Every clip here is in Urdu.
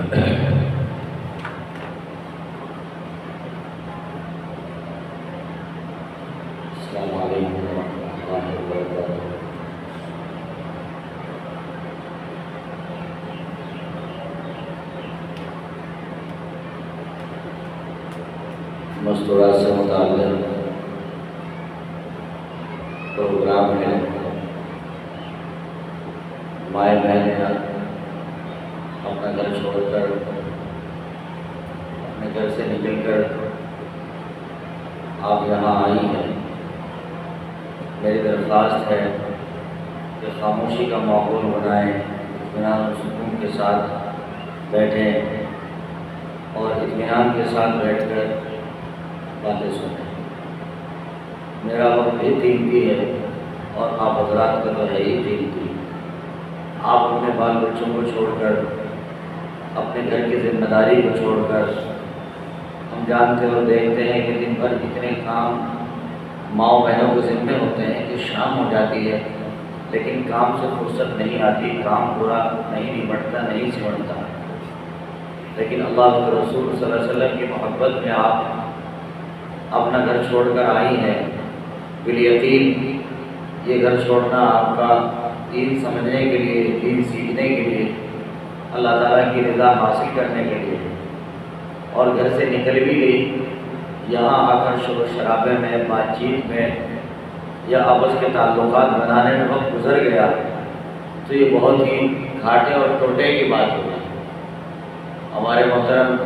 السلام علیکم ورحمۃ اللہ وبرکاتہ۔ مستورات سے متعلق پروگرام ہے۔ مائیں بہنیں اپنا گھر چھوڑ کر، اپنے گھر سے نکل کر آپ یہاں آئی ہیں۔ میری درخواست ہے کہ خاموشی کا ماحول بنائیں، اطمینان و سکون کے ساتھ بیٹھیں اور اطمینان کے ساتھ بیٹھ کر باتیں سنیں۔ میرا وقت بھی قیمتی ہے اور آپ حضرات کا تو ہے ہی قیمتی۔ آپ اپنے بال بچوں کو چھوڑ کر، اپنے گھر کی ذمہ داری کو چھوڑ کر، ہم جانتے اور دیکھتے ہیں کہ دن بھر اتنے کام ماؤں بہنوں کو ذمے ہوتے ہیں کہ شام ہو جاتی ہے لیکن کام سے فرصت نہیں آتی، کام پورا نہیں نمٹتا، نہیں سمٹتا۔ لیکن اللہ کے رسول صلی اللہ علیہ وسلم کی محبت میں آپ اپنا گھر چھوڑ کر آئی ہیں۔ بالیقین یہ گھر چھوڑنا آپ کا دین سمجھنے کے لیے، دین سیکھنے کے لیے، اللہ تعالیٰ کی رضا حاصل کرنے کے لیے، اور گھر سے نکل بھی گئی، یہاں آ کر شور و شرابے میں، بات چیت میں یا آپس کے تعلقات بنانے میں وقت گزر گیا تو یہ بہت ہی گھاٹے اور ٹوٹے کی بات ہوگی۔ ہمارے محترم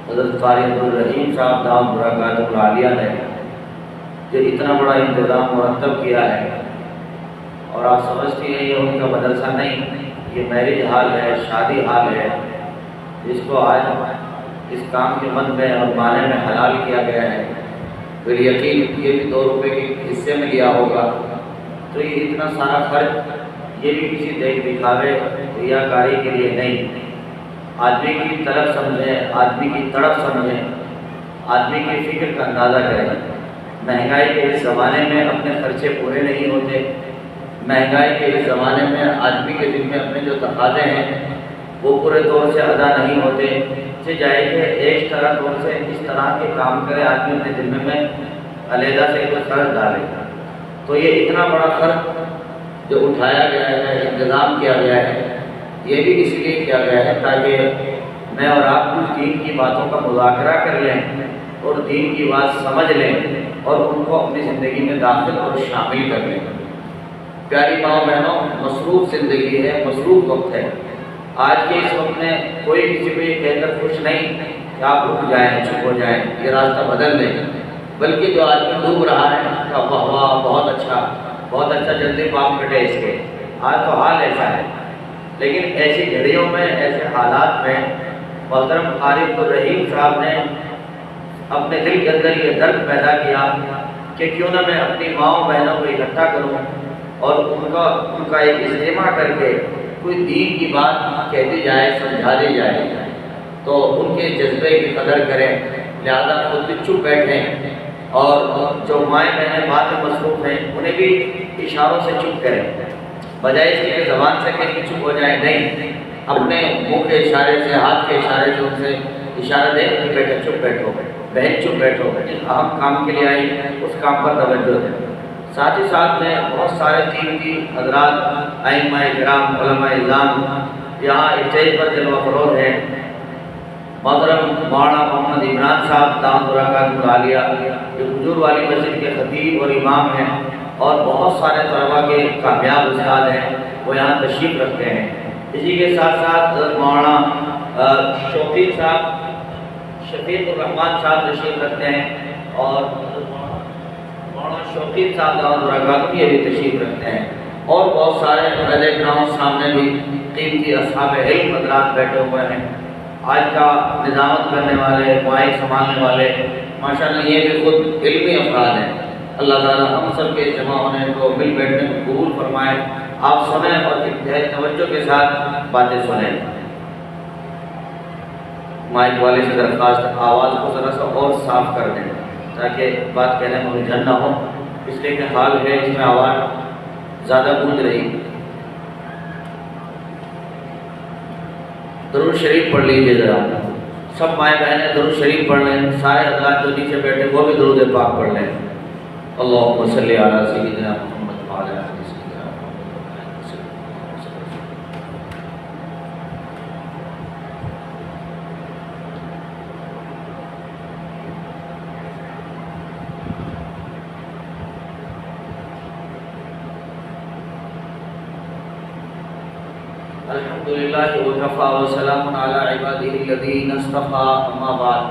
حضرت قاری عبدالرحیم صاحب دامت برکاتہ العالیہ نے جو اتنا بڑا انتظام مرتب کیا ہے، اور آپ سمجھتی ہیں یہ ان کا مدرسہ نہیں، یہ میرج ہال ہے، شادی ہال ہے، جس کو آج اس کام کے من میں اور معنی میں حلال کیا گیا ہے۔ بالیقین یہ بھی 2 روپے کے حصے میں لیا ہوگا، تو یہ اتنا سارا خرچ یہ بھی کسی دیکھ دکھاوے ریاکاری کے لیے نہیں۔ آدمی کی طلب سمجھیں، آدمی کی تڑپ سمجھیں، آدمی کی فکر کا اندازہ کریں۔ مہنگائی کے اس زمانے میں اپنے خرچے پورے نہیں ہوتے، مہنگائی کے اس زمانے میں آدمی کے دل میں اپنے جو تقاضے ہیں وہ پورے طور سے ادا نہیں ہوتے۔ جائے کہ ایک طرح طور سے اس طرح کے کام کرے آدمی اپنے ذمے میں علیحدہ سے کوئی خرچ ڈالے، تو یہ اتنا بڑا خرچ جو اٹھایا گیا ہے، انتظام کیا گیا ہے، یہ بھی اس لیے کیا گیا ہے تاکہ میں اور آپ کچھ دین کی باتوں کا مذاکرہ کر لیں اور دین کی بات سمجھ لیں اور ان کو اپنی زندگی میں داخل اور شامل کر لیں۔ پیاری ماں بہنوں، مصروف زندگی ہے، مصروف وقت ہے۔ آج کے اس وقت میں کوئی کسی کو یہ کہہ کر خوش نہیں کہ آپ رک جائیں، چپ ہو جائیں، یہ راستہ بدل دیں، بلکہ جو آدمی ڈوب رہا ہے اس کا واہ واہ، بہت اچھا، جلدی پاپ کٹے اس کے۔ آج تو حال ایسا ہے، لیکن ایسی گھڑیوں میں، ایسے حالات میں محترم قاری عبدالرحیم صاحب نے اپنے دل کے اندر یہ درد پیدا کیا کہ کیوں نہ میں اپنی ماؤں بہنوں کو اکٹھا کروں اور ان کا ایک اجتماع کر کے کوئی دین کی بات کہہ دی جائے، سمجھا دی جائے، تو ان کے جذبے کی قدر کریں۔ لہذا خود بھی چپ بیٹھیں اور جو مائیں بہنیں بات میں مصروف ہیں انہیں بھی اشاروں سے چپ کریں، بجائے اس کے زبان سے کہیں کہ چپ ہو جائیں، نہیں، اپنے منہ کے اشارے سے، ہاتھ کے اشارے سے ان سے اشارہ دیں کہ بیٹے چپ بیٹھو، بہن چپ بیٹھو، جس اہم کام کے لیے آئی اس کام پر توجہ دیں۔ ساتھ ہی ساتھ میں بہت سارے قیمتی حضرات، ائمہ کرام، علماء اعظام یہاں اسٹیج پر جلوہ فروز ہیں۔ محترم مولانا محمد عمران صاحب دامت برکاتہ العالیہ جو حضور والی مسجد کے خطیب اور امام ہیں اور بہت سارے طلباء کے کامیاب استاد ہیں، وہ یہاں تشریف رکھتے ہیں۔ اسی کے ساتھ ساتھ مولانا شوقی صاحب، شفیق الرحمان صاحب تشریف رکھتے ہیں، اور مولانا شوقی صاحب دامت برکاتہ یہ بھی تشریف رکھتے ہیں، اور بہت سارے بڑے گراؤں سامنے بھی قیمتی اصحاب علم حضرات بیٹھے ہوئے ہیں۔ آج کا نظامت کرنے والے، مائک سنبھالنے والے، ماشاءاللہ یہ بھی خود علمی افراد ہیں۔ اللہ تعالیٰ ہم سب کے جمع ہونے کو، مل بیٹھنے کو قبول فرمائے۔ آپ سنیں اور انتہائی توجہ کے ساتھ باتیں سنیں۔ مائک والے سے درخواست آواز کو ذرا سا اور صاف کر دیں تاکہ بات کہنے میں الجھن نہ ہو، اس لیے کہ حال ہے اس میں آواز زیادہ گونج رہی۔ درود شریف پڑھ لیجیے ذرا، سب مائیں بہنیں درود شریف پڑھ لیں، سارے حضرات جو نیچے بیٹھے وہ بھی درود پاک پڑھ لیں۔ اللہم صلی علی سیدنا محمد وعلی آل سیدنا محمد۔ الحمدللہ وکفی وسلام علی عبادہ الذین اصطفی، اما بعد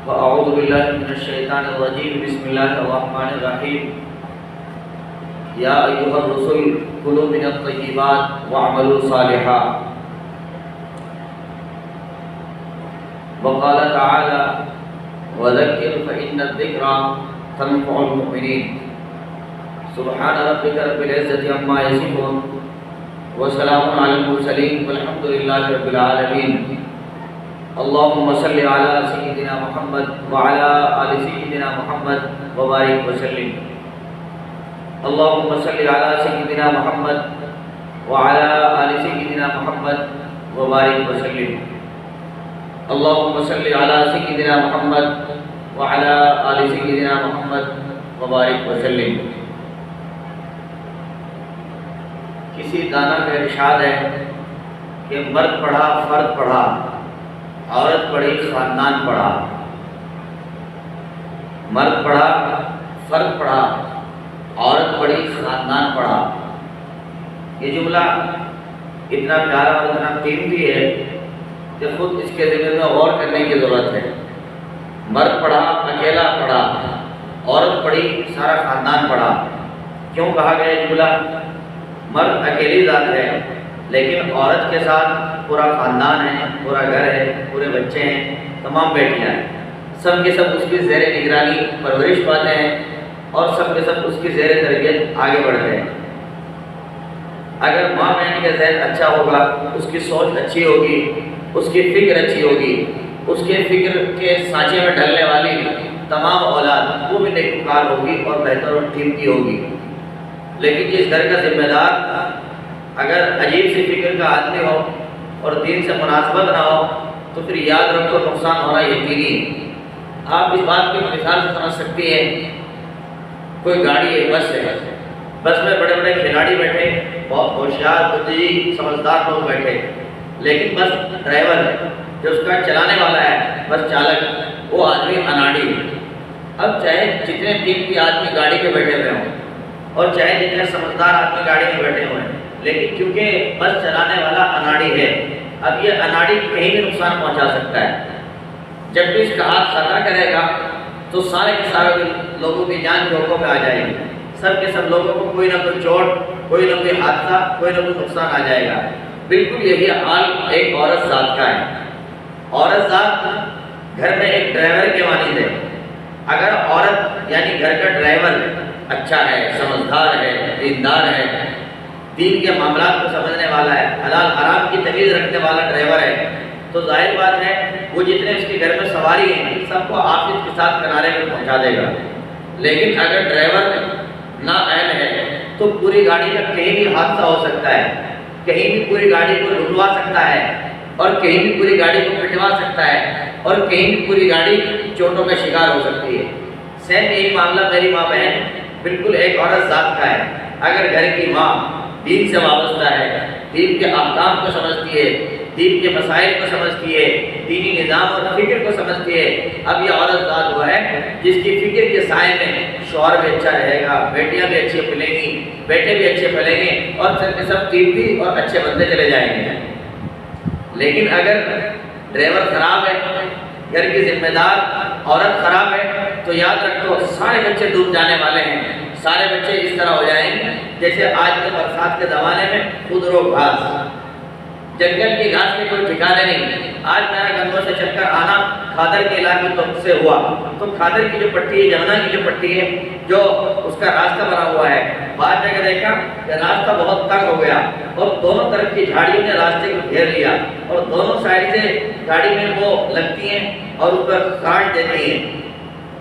فاعوذ باللہ من الشیطان الرجیم، بسم اللہ الرحمن الرحیم۔ یا ایھا الرسل کلوا من الطیبات واعملوا صالحا، وقال تعالی وذکر فإن الذکریٰ تنفع المؤمنین۔ سبحان ربک رب العزۃ عما یصفون وسلام علی المرسلین والحمد للہ رب العالمین۔ اللہم صلی علی سیدنا محمد وعلی آل سیدنا محمد وبارک وسلم۔ اللہم صلی علی سیدنا محمد وعلی آل سیدنا محمد وبارک وسلم۔ اللہم صلی علی سیدنا محمد وعلی آل سیدنا محمد وبارک وسلم۔ کسی دانا کا ارشاد ہے کہ مرد پڑھا فرد پڑھا، عورت پڑھی خاندان پڑھا۔ مرد پڑھا فرد پڑھا، عورت پڑھی خاندان پڑھا۔ یہ جملہ اتنا پیارا اور اتنا قیمتی ہے کہ خود اس کے ذمے میں غور کرنے کی ضرورت ہے۔ مرد پڑھا اکیلا پڑھا، عورت پڑھی سارا خاندان پڑھا۔ کیوں کہا گیا یہ جملہ؟ مرد اکیلی ذات ہے لیکن عورت کے ساتھ پورا خاندان ہے، پورا گھر ہے، پورے بچے ہیں، تمام بیٹیاں ہیں، سب کے سب اس کی زیر نگرانی پرورش پاتے ہیں اور سب کے سب اس کی زیر تربیت آگے بڑھتے ہیں۔ اگر ماں بہن کا ذہن اچھا ہوگا، اس کی سوچ اچھی ہوگی، اس کی فکر اچھی ہوگی، اس کے فکر کے سانچے میں ڈھلنے والی تمام اولاد وہ بھی نیکوکار ہوگی اور بہتر اور قیمتی ہوگی۔ لیکن جس گھر کا ذمہ دار اگر عجیب سی فکر کا آدمی ہو اور دین سے مناسبت نہ ہو تو پھر یاد رکھو نقصان ہونا یقینی ہے۔ آپ اس بات کی مثال سے سمجھ سکتی ہیں، کوئی گاڑی ہے، بس ہے، بس میں بڑے بڑے کھلاڑی بیٹھے، بہت ہوشیار بزرگ سمجھدار لوگ بیٹھے، لیکن بس ڈرائیور ہے جو اس کا چلانے والا ہے، بس چالک وہ آدمی اناڑی ہے۔ اب چاہے جتنے قیمتی آدمی گاڑی کے بیٹھے ہوئے ہوں اور چاہے جتنے سمجھدار آدمی گاڑی میں بیٹھے ہوئے ہیں، لیکن کیونکہ بس چلانے والا اناڑی ہے، اب یہ اناڑی کہیں بھی نقصان پہنچا سکتا ہے۔ جب بھی اس کا ہاتھ خطا کرے گا تو سارے کے سارے لوگوں کی جان جوکھوں میں آ جائے گی، سب کے سب لوگوں کو کوئی نہ کوئی چوٹ، کوئی نہ کوئی حادثہ، کوئی نہ کوئی نقصان آ جائے گا۔ بالکل یہی حال ایک عورت ذات کا ہے۔ عورت ذات گھر میں ایک ڈرائیور کے مانند ہے۔ اگر عورت یعنی گھر کا ڈرائیور اچھا ہے، سمجھدار ہے، دیندار ہے، دین کے معاملات کو سمجھنے والا ہے، حلال حرام کی تمیز رکھنے والا ڈرائیور ہے، تو ظاہر بات ہے وہ جتنے اس کے گھر میں سواری ہیں سب کو آفت کے ساتھ کنارے پر پہنچا دے گا۔ لیکن اگر ڈرائیور نااہل ہے تو پوری گاڑی کا کہیں بھی حادثہ ہو سکتا ہے، کہیں بھی پوری گاڑی کو لٹوا سکتا ہے اور کہیں بھی پوری گاڑی کو پٹوا سکتا ہے اور کہیں بھی پوری گاڑی چوٹوں کا شکار ہو سکتی ہے۔ سیم یہی معاملہ میری ماں بہن بالکل ایک عورت ذات کا ہے۔ اگر گھر کی ماں دین سے وابستہ ہے، دین کے احکام کو سمجھتی ہے، دین کے مسائل کو سمجھتی ہے، دینی نظام اور فکر کو سمجھتی ہے، اب یہ عورت ذات وہ ہے جس کی فکر کے سائے میں شوہر بھی اچھا رہے گا، بیٹیاں بھی اچھے پلیں گی، بیٹے بھی اچھے پلیں گے اور سب کے سب قیمتی اور اچھے بنتے چلے جائیں گے۔ لیکن اگر ڈرائیور خراب ہے، گھر کی ذمہ دار عورت خراب ہے تو یاد رکھو سارے بچے ڈوب جانے والے ہیں۔ سارے بچے اس طرح ہو جائیں گے جیسے آج کے برسات کے زمانے میں خودرو گھاس، جنگل کی گھاس کے کوئی ٹھکانے نہیں۔ آج میرا گندوں سے چل کر آنا کھادر کے علاقے سے ہوا تو کھادر کی جو پٹی ہے، جمنا کی جو پٹی ہے، جو اس کا راستہ بنا ہوا ہے، بعد جگہ دیکھا کہ راستہ بہت تنگ ہو گیا اور دونوں طرف کی جھاڑیوں نے راستے کو گھیر لیا اور دونوں سائڈ سے گاڑی میں وہ لگتی ہیں اور اس پر کاٹ دیتی ہیں۔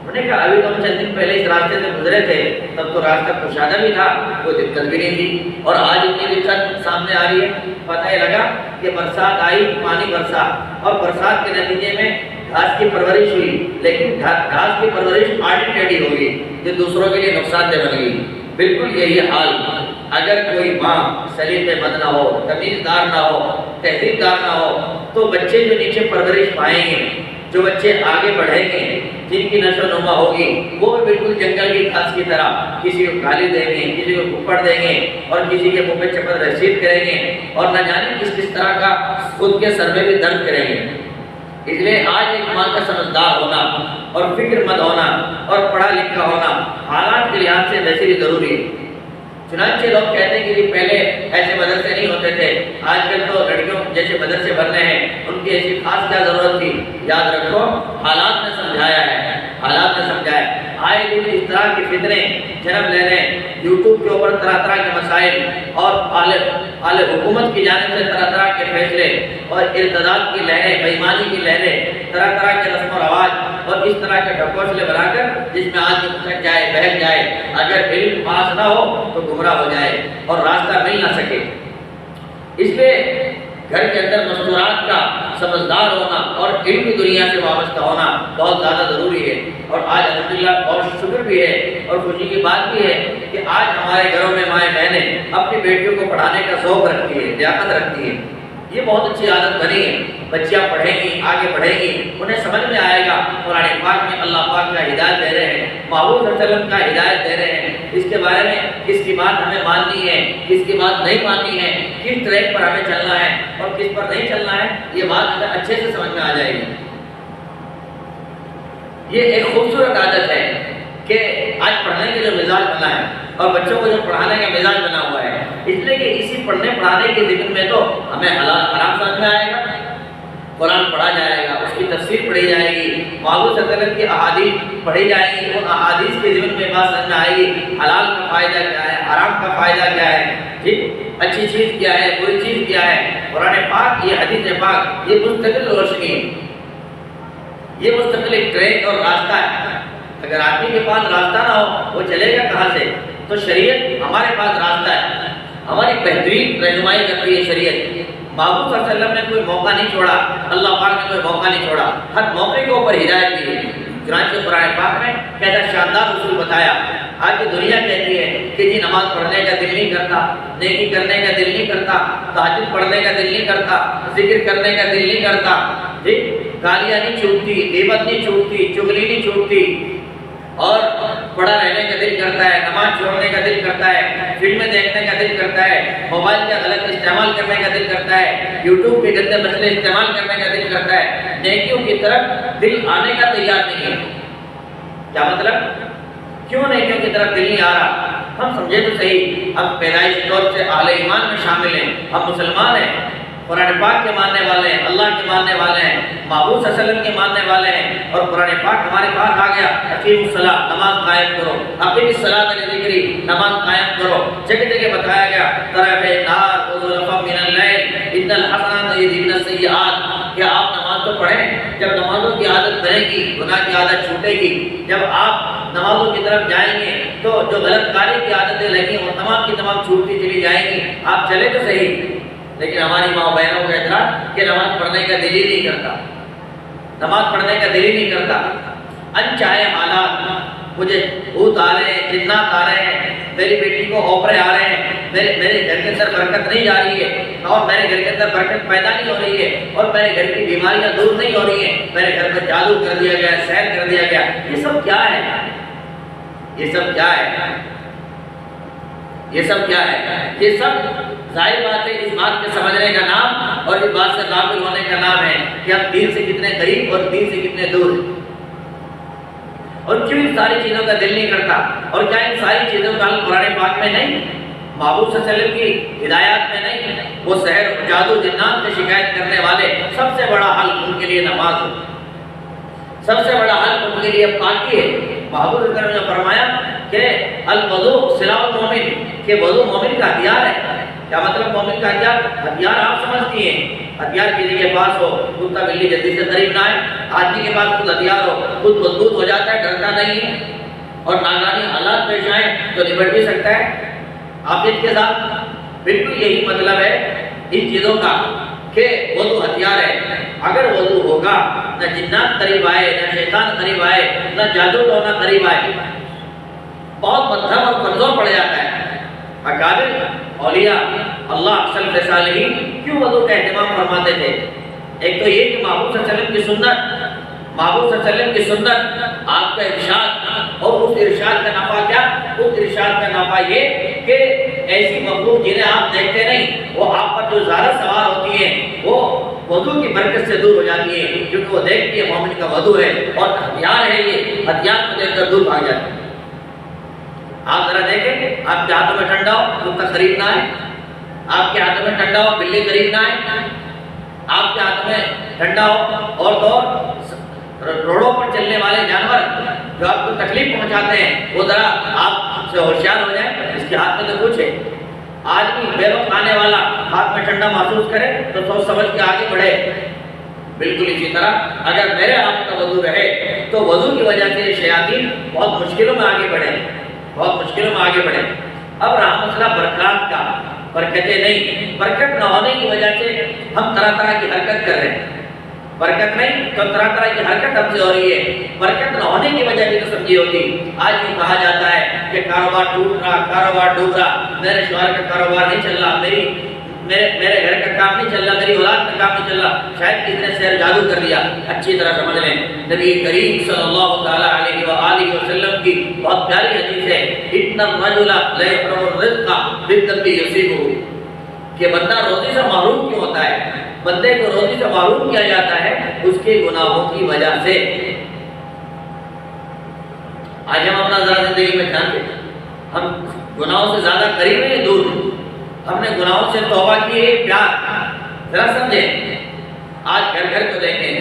انہوں نے کہا ابھی تو ہم چند دن پہلے اس راستے سے گزرے تھے، تب تو راستہ کشادہ بھی تھا، کوئی دقت بھی نہیں تھی، اور آج اتنی دقت سامنے آ رہی ہے۔ پتہ لگا کہ برسات آئی، پانی برسا، اور برسات کے نتیجے میں گھاس کی پرورش ہوئی، لیکن گھاس کی پرورش آڑی ٹیڑھی ہوگی جو دوسروں کے لیے نقصان دہ بن گئی۔ بالکل یہی حال اگر کوئی ماں سلیقے مند نہ ہو، تمیزدار نہ ہو، تہذیب دار نہ ہو، تو بچے جو نیچے پرورش پائیں گے، جو بچے آگے بڑھیں گے، جن کی نشو و نما ہوگی، وہ بھی بالکل جنگل کی گھاس کی طرح کسی کو گالی دیں گے، کسی کو تھپڑ دیں گے، اور کسی کے منہ پہ چپل رسید کریں گے، اور نہ جانے کس طرح کا خود کے سر میں بھی درد کریں گے۔ اس لیے آج ایک ماں کا سمجھدار ہونا اور فکر مند ہونا اور پڑھا لکھا ہونا حالات کے لحاظ سے ویسے بھی ضروری ہے۔ چنانچہ لوگ کہتے ہیں کہ پہلے ایسے مدرسے نہیں ہوتے تھے، آج کل تو لڑکیوں جیسے مدرسے بن رہے ہیں، ان کی ایسی خاص کیا ضرورت تھی؟ یاد رکھو، حالات نے سمجھایا ہے، حالات نے سمجھایا ہے۔ آئے دن اس طرح کی فتنے جنم لے رہے ہیں، یوٹیوب کے اوپر طرح طرح کے مسائل اور اعلی حکومت کی جانب سے طرح طرح کے فیصلے اور ارتداد کی لہریں، بے ایمانی کی لہریں، طرح طرح کے رسم و رواج اور اس طرح کے ڈھکوسلے بنا کر جس میں آدمی بھٹک جائے، بہک جائے، اگر علم پاس نہ ہو تو گمراہ ہو جائے اور راستہ مل نہ سکے۔ اس لیے گھر کے اندر مستورات کا سمجھدار ہونا اور علم کی دنیا سے وابستہ ہونا بہت زیادہ ضروری ہے۔ اور آج الحمدللہ بہت شکر بھی ہے اور خوشی کی بات بھی ہے کہ آج ہمارے گھروں میں مائیں بہنیں اپنی بیٹیوں کو پڑھانے کا ذوق رکھتی ہے، لیاقت رکھتی ہے۔ یہ بہت اچھی عادت بنی ہے۔ بچیاں پڑھیں گی، آگے بڑھیں گی، انہیں سمجھ میں آئے گا قرآن پاک میں اللہ پاک کا ہدایت دے رہے ہیں، محبوب صلی اللہ علیہ وسلم کا ہدایت دے رہے ہیں، اس کے بارے میں کس کی بات ہمیں ماننی ہے، کس کی بات نہیں ماننی ہے، کس ٹریک پر ہمیں چلنا ہے اور کس پر نہیں چلنا ہے، یہ بات ہمیں اچھے سے سمجھ میں آ جائے گی۔ یہ ایک خوبصورت عادت ہے کہ آج پڑھنے کے جو مزاج بنا ہے اور بچوں کو جو پڑھانے کا مزاج بنا ہوا ہے، اس لیے کہ اسی پڑھنے پڑھانے کے ذمن میں تو ہمیں حلال حرام سمجھ میں آئے گا، قرآن پڑھا جائے گا، اس کی تفسیر پڑھی جائے گی، محبوب صلی اللہ علیہ وسلم کی احادیث پڑھی جائیں گی، ان احادیث کے ذمن میں بات سمجھ میں آئے گی، حلال کا فائدہ کیا ہے، حرام کا فائدہ کیا ہے، ٹھیک، اچھی چیز کیا ہے، بری چیز کیا ہے۔ قرآن پاک، یہ حدیث پاک، یہ مستقل روشنی ہے، یہ مستقل ایک ٹریک اور راستہ ہے۔ اگر آدمی کے پاس راستہ نہ ہو، وہ چلے گا کہاں سے؟ تو شریعت ہمارے پاس راستہ ہے، ہماری بہترین رہنمائی کرتی ہے شریعت۔ محبوب صلی اللہ علیہ وسلم نے کوئی موقع نہیں چھوڑا، اللہ پاک نے کوئی موقع نہیں چھوڑا، ہر موقع کے اوپر ہدایت دی ہے۔ چنانچہ قرآن پاک میں کیسا شاندار اصول بتایا۔ آج کی دنیا کہتی ہے کہ جی نماز پڑھنے کا دل نہیں کرتا، نیکی کرنے کا دل نہیں کرتا، تہجد پڑھنے کا دل نہیں کرتا، ذکر کرنے کا دل نہیں کرتا، ٹھیک، گالیاں نہیں چھوٹتی، غیبت نہیں چھوٹتی، چغلی نہیں چھوٹتی، اور پڑا رہنے کا دل کرتا ہے، نماز چھوڑنے کا دل کرتا ہے، فلمیں دیکھنے کا دل کرتا ہے، موبائل کا غلط استعمال کرنے کا دل کرتا ہے، یوٹیوب کے گندے مسئلے استعمال کرنے کا دل کرتا ہے، نیکیوں کی طرف دل آنے کا تیار نہیں ہے۔ کیا مطلب؟ کیوں نیکیوں کی طرف دل نہیں آ رہا؟ ہم سمجھے تو صحیح، ہم پیدائش طور سے اہل ایمان میں شامل ہیں، ہم مسلمان ہیں، قرآن پاک کے ماننے والے ہیں، اللہ کے ماننے والے ہیں، محبوب صلی اللہ علیہ وسلم کے ماننے والے ہیں، اور قرآن پاک ہمارے پاس آ گیا، اقیموا الصلاۃ، نماز قائم کرو، اقیم الصلاۃ لذکری، نماز قائم کرو۔ جگہ جگہ بتایا گیا طرفِ النار وزلفا من اللیل ان الحسنات یذہبن السیئات، کہ آپ نماز تو پڑھیں، جب نمازوں کی عادت بنے گی، گناہ کی عادت چھوٹے گی، جب آپ نمازوں کی طرف جائیں گے تو جو غلط کاری کی عادتیں لگیں وہ تمام کی تمام چھوٹتی چلی جائیں گی۔ آپ چلے تو صحیح، لیکن ہماری ماں بہنوں کا اعتراض کہ نماز پڑھنے کا دل ہی نہیں کرتا، نماز پڑھنے کا دل ہی نہیں کرتا۔ انچاہے حالات، مجھے بھوت آ رہے ہیں، جنات آ رہے ہیں، میری بیٹی کو اوپرے آ رہے ہیں، میرے گھر کے اندر برکت نہیں جا رہی ہے، اور میرے گھر کے اندر برکت پیدا نہیں ہو رہی ہے، اور میرے گھر کی بیماریاں دور نہیں ہو رہی ہیں، میرے گھر پر جادو کر دیا گیا، سحر کر دیا گیا، یہ سب کیا ہے؟ یہ سب کیا ہے؟ یہ سب کیا ہے؟ یہ سب ظاہر بات ہے اس بات کے سمجھنے کا نام اور اس بات سے غافل ہونے کا نام ہے کہ ہم دین سے کتنے قریب اور دین سے کتنے دور ہیں، اور کیوں ان ساری چیزوں کا دل نہیں کرتا، اور کیا ان ساری چیزوں کا حل قرآن پاک میں نہیں، محبوب صلی اللہ علیہ وسلم کی ہدایات میں نہیں؟ وہ سحر، جادو، جنات سے شکایت کرنے والے سب سے بڑا حل ان کے لیے نماز ہے، سب سے بڑا حل ان کے لیے پاکی ہے۔ محبوب صلی اللہ علیہ وسلم نے فرمایا کہ الوضوء سلاح المومن، کہ وضو مومن کا ہتھیار ہے۔ کیا مطلب مومن کا ہتھیار؟ ہتھیار آپ سمجھتی ہیں، ہتھیار کسی کے پاس ہو، کتا بلی جلدی سے قریب نہ آئے، آدمی کے پاس خود ہتھیار ہو، خود مضبوط ہو جاتا ہے، ڈرتا نہیں ہے، اور ناگہانی حالات پیش آئیں تو نپٹ بھی سکتا ہے عافیت کے ساتھ۔ بالکل یہی مطلب ہے ان چیزوں کا کہ وضو ہتھیار ہے. اگر وضو ہوگا نہ جنات قریب آئے، نہ شیطان قریب آئے، نہ جادو ٹونا قریب آئے. بہت مدھم اور کمزور پڑ جاتا ہے. اکابر اولیاء اللہ سلف صالحین کیوں وضو کا اہتمام فرماتے تھے؟ ایک تو یہ کہ محبوب صلی اللہ علیہ وسلم کی سنت، محبوب صلی اللہ علیہ وسلم کی سنت، آپ کا ارشاد، اور اس ارشاد کا نفع کیا؟ اس ارشاد کا نفع یہ کہ ایسی مخلوق جنہیں آپ دیکھتے نہیں، وہ آپ پر جو زیادہ سوار ہوتی ہیں وہ وضو کی برکت سے دور ہو جاتی ہے، کیونکہ وہ دیکھتی ہے مومن کا وضو ہے اور ہتھیار ہے، یہ ہتھیار کو دیکھ کر دور بھاگ جاتی ہے. آپ ذرا دیکھیں، آپ کے ہاتھوں میں ٹھنڈا ہو کتا قریب نہ آئے، آپ کے ہاتھوں میں ٹھنڈا ہو بلی قریب نہ آئے، آپ کے ہاتھ میں ٹھنڈا ہو اور تو روڈوں پر چلنے والے جانور جو آپ کو تکلیف پہنچاتے ہیں وہ ذرا آپ سے ہوشیار ہو جائیں. اس کے ہاتھ میں تو کچھ ہے. آدمی بے وقت آنے والا ہاتھ میں ٹھنڈا محسوس کرے تو سوچ سمجھ کے آگے بڑھے. بالکل اسی طرح اگر میرے ہاتھ کا وضو رہے تو وضو کی وجہ سے شیاطین بہت مشکلوں میں آگے بڑھے، بہت مشکلوں میں آگے بڑھے. اب رہا مسئلہ برکات کا. برکتیں نہیں، برکت نہ ہونے کی وجہ سے ہم طرح طرح کی حرکت کر رہے ہیں. برکت نہیں تو طرح طرح کی حرکت ہم سے ہو رہی ہے. برکت نہ ہونے کی وجہ بھی تو سمجھی ہوتی. آج بھی کہا جاتا ہے کہ کاروبار ٹوٹ رہا، کاروبار ڈوب رہا، میرے شوہر کا کاروبار نہیں چل رہا، میرے گھر کا کام نہیں چل رہا، میری اولاد کا کام نہیں چل رہا. شاید کسی نے سحر جادو کر دیا. اچھی طرح سمجھ لیں، نبی کریم صلی اللہ تعالیٰ علیہ وآلہ وسلم کی بہت پیاری حدیث ہے، اِنَّ الرَّجُلَ لَيَحْرَمُ الرِّزْقَ بِالذَّنبِ يُصِيبُهُ، کہ بندہ روزی سے محروم کیوں ہوتا ہے؟ بندے کو روزی سے محروم کیا جاتا ہے اس کے گناہوں کی وجہ سے. آج ہم اپنا ذرا زندگی میں جانتے ہیں، ہم گناہوں سے زیادہ قریب ہیں دور؟ ہم نے گناہوں سے توبہ کی ہے پیار. ذرا سمجھیں، آج گھر گھر کو دیکھیں،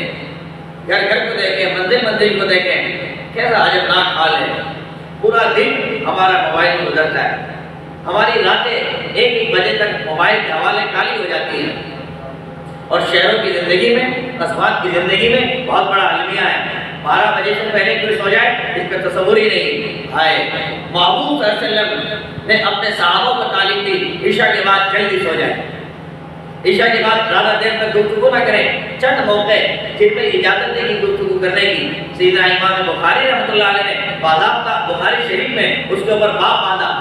گھر گھر کو دیکھیں، منزل منزل کو دیکھیں، کیسا عجبناک حال ہے. پورا دن ہمارا موبائل میں گزرتا ہے، ہماری راتیں 1-1 بجے تک موبائل کے حوالے کالی ہو جاتی ہیں. اور شہروں کی زندگی میں، قصبات کی زندگی میں بہت بڑا المیہ ہے. 12 بجے سے پہلے کوئی سو جائے اس کا تصور ہی نہیں. ہائے، محبوب صلی اللہ علیہ وسلم نے اپنے صحابوں کو تعلیم دی عشاء کے بعد جلدی سو جائے، عشاء کے بعد زیادہ دیر تک گفتگو نہ کریں. چند موقع جن میں اجازت دی گفتگو کرنے کی، سیدنا امام بخاری رحمۃ اللہ علیہ نے باضابطہ بخاری شریف میں اس کے اوپر باب باندھا،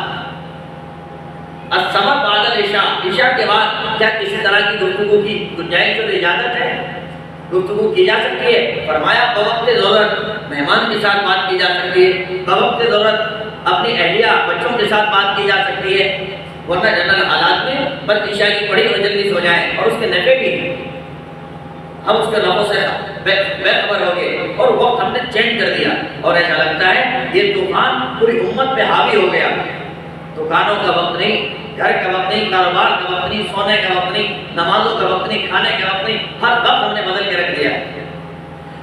السمر بعد العشاء، عشاء کے بعد کیا کسی طرح کی گفتگو کی گنجائش اور اجازت ہے؟ گفتگو کی جا سکتی ہے. فرمایا بوقت ضرورت مہمان کے ساتھ بات کی جا سکتی ہے، بوقت ضرورت اپنی اہلیہ بچوں کے ساتھ بات کی جا سکتی ہے، ورنہ جنرل حالات میں بس عشاء کی پڑھی اور جلدی سو جائیں. اور اس کے نفع بھی ہم اس کے نفعوں سے بے خبر ہو گئے اور وقت ہم نے چینج کر دیا اور ایسا لگتا ہے یہ طوفان پوری امت پہ حاوی ہو گیا. دکانوں کا وقت نہیں، گھر کا وقت نہیں، کاروبار کا وقت نہیں، سونے کا وقت نہیں، نمازوں کا وقت نہیں، کھانے کا وقت نہیں، ہر وقت ہم نے بدل کے رکھ دیا.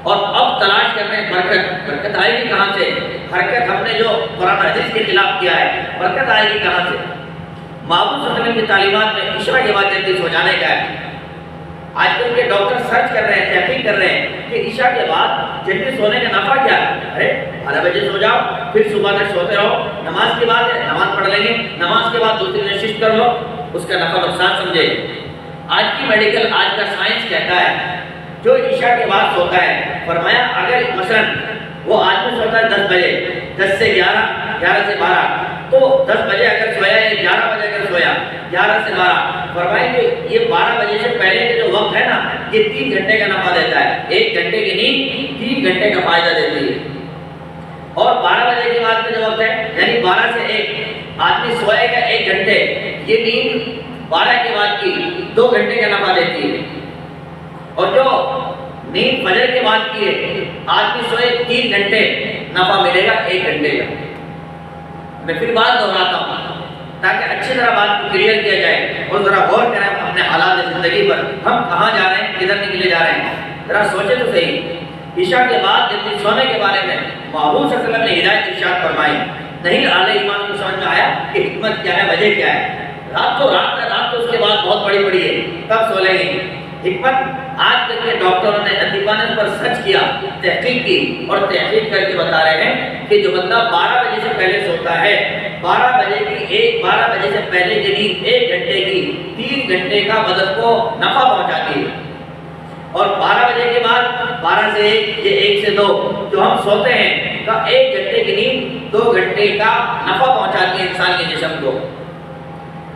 اور اب تلاش کر رہے ہیں برکت. برکت آئے گی کہاں سے؟ حرکت ہم نے جو قرآن حدیث کے خلاف کیا ہے، برکت آئے گی کہاں سے؟ محبوب صلی اللہ علیہ وسلم کی تعلیمات میں عشاء کے بعد جلدی سو جانے کا ہے. آج کل کے ڈاکٹر سرچ کر رہے ہیں، تحقیق کر رہے ہیں کہ عشاء کے بعد جلدی سونے کا نفع کیا ہے. ارے 12 بجے سو جاؤ، پھر صبح تک سوتے رہو، نماز کے بعد نماز پڑھ لیں گے، نماز کے بعد دوسری نشست کر لو، اس کا نفع نقصان سمجھے. آج کی میڈیکل، آج کا سائنس کہتا ہے جو عشاء کے بعد سوتا ہے، فرمایا اگر مثلا وہ آدمی سوتا ہے 10 بجے، 10 سے 11، 11 سے 12، تو 10 بجے اگر سویا یا 11 بجے اگر سویا، 11 سے 12، فرمائیں کہ یہ 12 بجے سے پہلے کے جو وقت ہے نا، یہ 3 گھنٹے کا نفع دیتا ہے. 1 گھنٹے کی نیند 3 گھنٹے کا فائدہ دیتی ہے. اور 12 بجے کے بعد کا جو وقت ہے، یعنی 12 سے 1 آدمی سوئے گا 1 گھنٹے، یہ نیند 12 کے بعد کی 2 گھنٹے کا نفع دیتی ہے. اور جو نیند فجر کے بعد کی ہے، آدمی سوئے 3 گھنٹے، نفع ملے گا 1 گھنٹے کا. میں پھر بات دہراتا ہوں تاکہ اچھی طرح بات کو کلیئر کیا جائے اور ذرا غور کریں اپنے حالات زندگی پر. ہم کہاں جا رہے ہیں، کدھر نکلے جا رہے ہیں؟ ذرا سوچے تو صحیح. عشاء کے بعد جلدی سونے کے بارے میں محبوب صلی اللہ علیہ وسلم نے ہدایت ارشاد فرمائی. نہیں اعلی ایمان کو سمجھ میں آیا کہ حکمت کیا ہے، وجہ کیا ہے. رات تو اس کے بعد بہت بڑی ہے، تب سو لیں گے. حکمت آج تک کے ڈاکٹروں نے ادیبان نے اس پر سرچ کیا، تحقیق کی اور تحقیق کر کے بتا رہے ہیں کہ جو بندہ 12 بجے سے پہلے سوتا ہے، 12 بجے سے پہلے کی نیند 1 گھنٹے کی 3 گھنٹے کا بدن کو نفع پہنچاتی ہے. اور 12 بجے کے بعد 12 سے 1 یا 1 سے 2 جو ہم سوتے ہیں کا 1 گھنٹے کی نیند 2 گھنٹے کا نفع پہنچاتی ہے انسان کے جسم کو.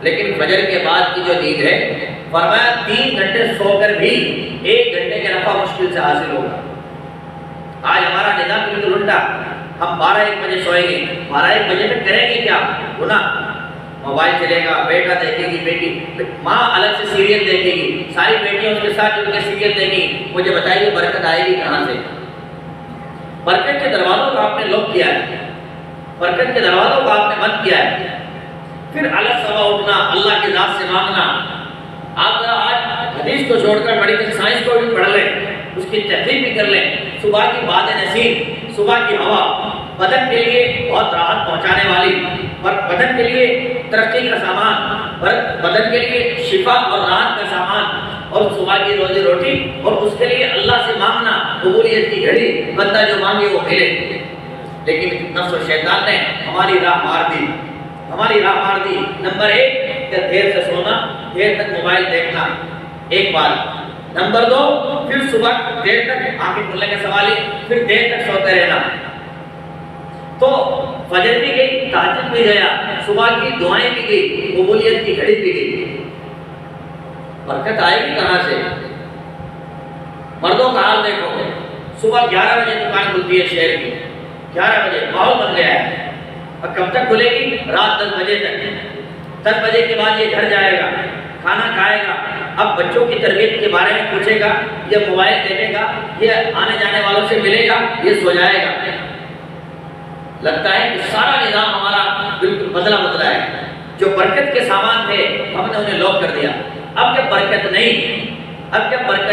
لیکن فجر کے بعد کی جو نیند ہے فرمایا 3 گھنٹے سو کر بھی 1 گھنٹے کا نفع مشکل سے حاصل ہوگا. آج ہمارا نظام بالکل الٹا. ہم 12-1 بجے سوئیں گے, 12-1 بجے تک کریں گے کیا؟ گناہ. موبائل چلے گا, بیٹا دیکھے گی, بیٹی, ماں الگ سے سیریل دیکھے گی, ساری بیٹیاں اس کے ساتھ جڑ کے سیریل دیکھیں گی. مجھے بتائیے برکت آئے گی کہاں سے؟ برکت کے دروازوں کو آپ نے لوک کیا ہے, برکت کے دروازوں کو آپ نے بند کیا ہے. پھر الگ صبح اٹھنا, اللہ کی ذات سے مانگنا. آپ ذرا آج حدیث کو چھوڑ کر میڈیکل سائنس کو بھی پڑھ لیں, اس کی تحقیق بھی کر لیں. صبح کی باد نسیم, صبح کی ہوا بدن کے لیے بہت راحت پہنچانے والی, اور بدن کے لیے ترقی کا سامان, بدن کے لیے شفا اور راحت کا سامان, اور صبح کی روزی روٹی, اور اس کے لیے اللہ سے مانگنا, قبولیت کی گھڑی, بندہ جو مانگے وہ ملے. لیکن نفس و شیطان نے ہماری راہ مار دی, ہماری راہ مار دی. نمبر 1 کہ دیر سے سونا, دیر تک موبائل دیکھنا, ایک بات. نمبر 2 پھر صبح دیر تک آنکھیں کھلنے کا سوال ہے, پھر دیر تک سوتے رہنا. تو فجر بھی گئی, تہجد بھی گیا, صبح کی دعائیں بھی گئی, قبولیت کی گھڑی بھی گئی. برکت آئے گی کہاں سے؟ مردوں کا حال دیکھو, صبح 11 بجے دکان کھلتی ہے شہر کی, 11 بجے ماحول بن گیا ہے. اور کب تک کھلے گی؟ رات 10 بجے تک. 10 بجے کے بعد یہ گھر جائے گا, کھانا کھائے گا. اب بچوں کی تربیت کے بارے میں پوچھے گا, یہ موبائل دیکھے گا, یہ آنے جانے والوں سے ملے گا, یہ سو جائے گا. لگتا ہے کہ سارا نظام ہمارا بالکل بدلا ہے. جو برکت کے سامان تھے ہم نے انہیں لوک کر دیا. اب جب برکت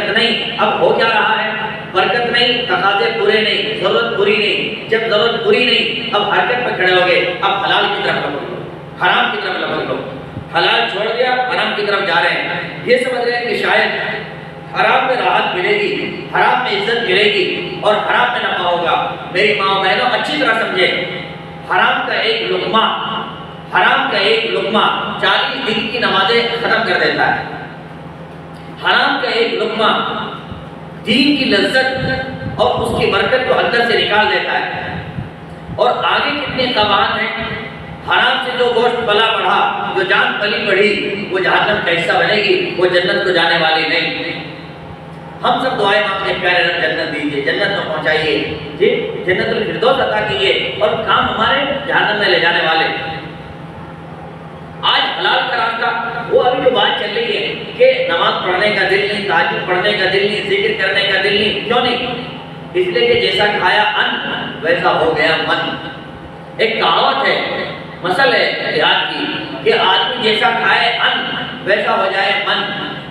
نہیں, اب ہو کیا رہا ہے؟ برکت نہیں, تقاضے پورے نہیں, ضرورت پوری نہیں. جب ضرورت پوری نہیں, اب حرکت پہ کھڑے ہو گئے, اب حلال کی طرف لپک لو, حرام کی طرف لپک لو. حلال چھوڑ دیا, حرام کی طرف جا رہے ہیں. یہ سمجھ رہے ہیں کہ شاید حرام میں راحت ملے گی, حرام میں عزت ملے گی, اور حرام میں نفع ہوگا. میری ماں بہنوں اچھی طرح سمجھے, حرام کا ایک لقمہ 40 دن کی نمازیں ختم کر دیتا ہے. حرام کا ایک لقمہ دین کی لذت اور اس کی برکت کو اندر سے نکال دیتا ہے. اور آگے کتنے طبعات ہیں. حرام سے جو گوشت پلا بڑھا, جو جان پلی بڑھی, وہ جہنم کا حصہ بنے گی, وہ جنت کو جانے والی نہیں. ہم سب دعائیں مانگتے ہیں, پیارے رب جنت دیجیے, جنت میں پہنچائیے, جی جنت الفردوس عطا کیجیے, اور کام ہمارے جہنم میں لے جانے والے. آج حلال کا راستہ, وہ ابھی جو بات چل رہی ہے کہ نماز پڑھنے کا دل نہیں, تہجد پڑھنے کا دل نہیں, ذکر کرنے کا دل نہیں. کیوں نہیں؟ اس لیے کہ جیسا کھایا ان ویسا ہو گیا من. ایک کہاوت ہے, مثل ہے دیہات کی, کہ آدمی جیسا کھائے ان ویسا ہو جائے من.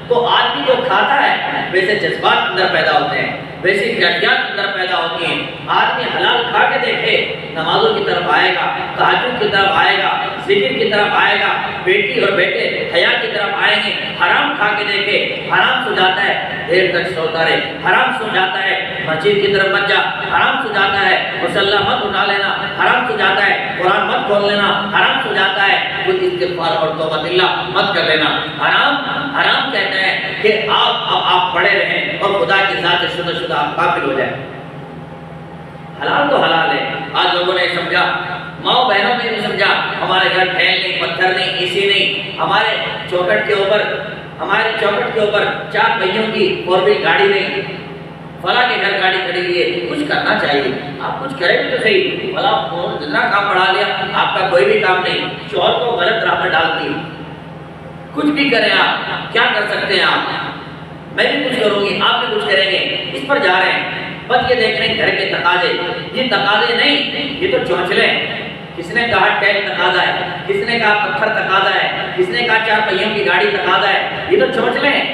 تو آدمی جو کھاتا ہے ویسے جذبات اندر پیدا ہوتے ہیں, ویسی کیفیات اندر پیدا ہوتی ہیں. آدمی حلال کھا کے دیکھے, نمازوں کی طرف آئے گا, تہجد کی طرف آئے گا, ذکر کی طرف آئے گا, بیٹی اور بیٹے حیا کی طرف آئیں گے. حرام کھا کے دیکھے, حرام سو جاتا ہے, دیر تک سوتا رہے, حرام سو جاتا ہے, مسجد کی طرف مت جا, حرام سو جاتا ہے, مصلی مت اٹھا لینا, حرام سو جاتا ہے, قرآن مت کھول لینا, حرام سو جاتا ہے, کچھ استغفار اور توبہ اللہ مت کر لینا. حرام کہتا ہے کہ آپ پڑے رہیں اور خدا کی ذات شدہ آپ قابل ہو جائیں. حلال تو حلال ہے. آج لوگوں نے سمجھا, ماں بہنوں نے بھی سمجھا, ہمارے گھر ٹھیل نہیں, پتھر نہیں, اے سی نہیں, ہمارے چوکھٹ کے اوپر 4 پہیوں کی 4 وہیل گاڑی نہیں, فلاں کے گھر گاڑی کھڑی ہوئی ہے. کچھ کرنا چاہیے, آپ کچھ کریں بھی تو صحیح. فلاں جتنا کام بڑھا لیا, آپ کا کوئی بھی کام نہیں, شوہر کو غلط راہ پر ڈالتی. کچھ بھی کریں آپ, کیا کر سکتے ہیں آپ؟ میں بھی کچھ کروں گی, آپ بھی کچھ کریں گے, اس پر جا رہے ہیں. بس یہ دیکھ رہے ہیں گھر کے تقاضے, یہ تقاضے نہیں, یہ تو چونچلے. کس نے کہا ٹیل تقاضا ہے, کس نے کہا پتھر تقاضا ہے, کس نے کہا 4 پہیوں کی گاڑی تقاضا ہے. یہ تو چونچلے ہیں.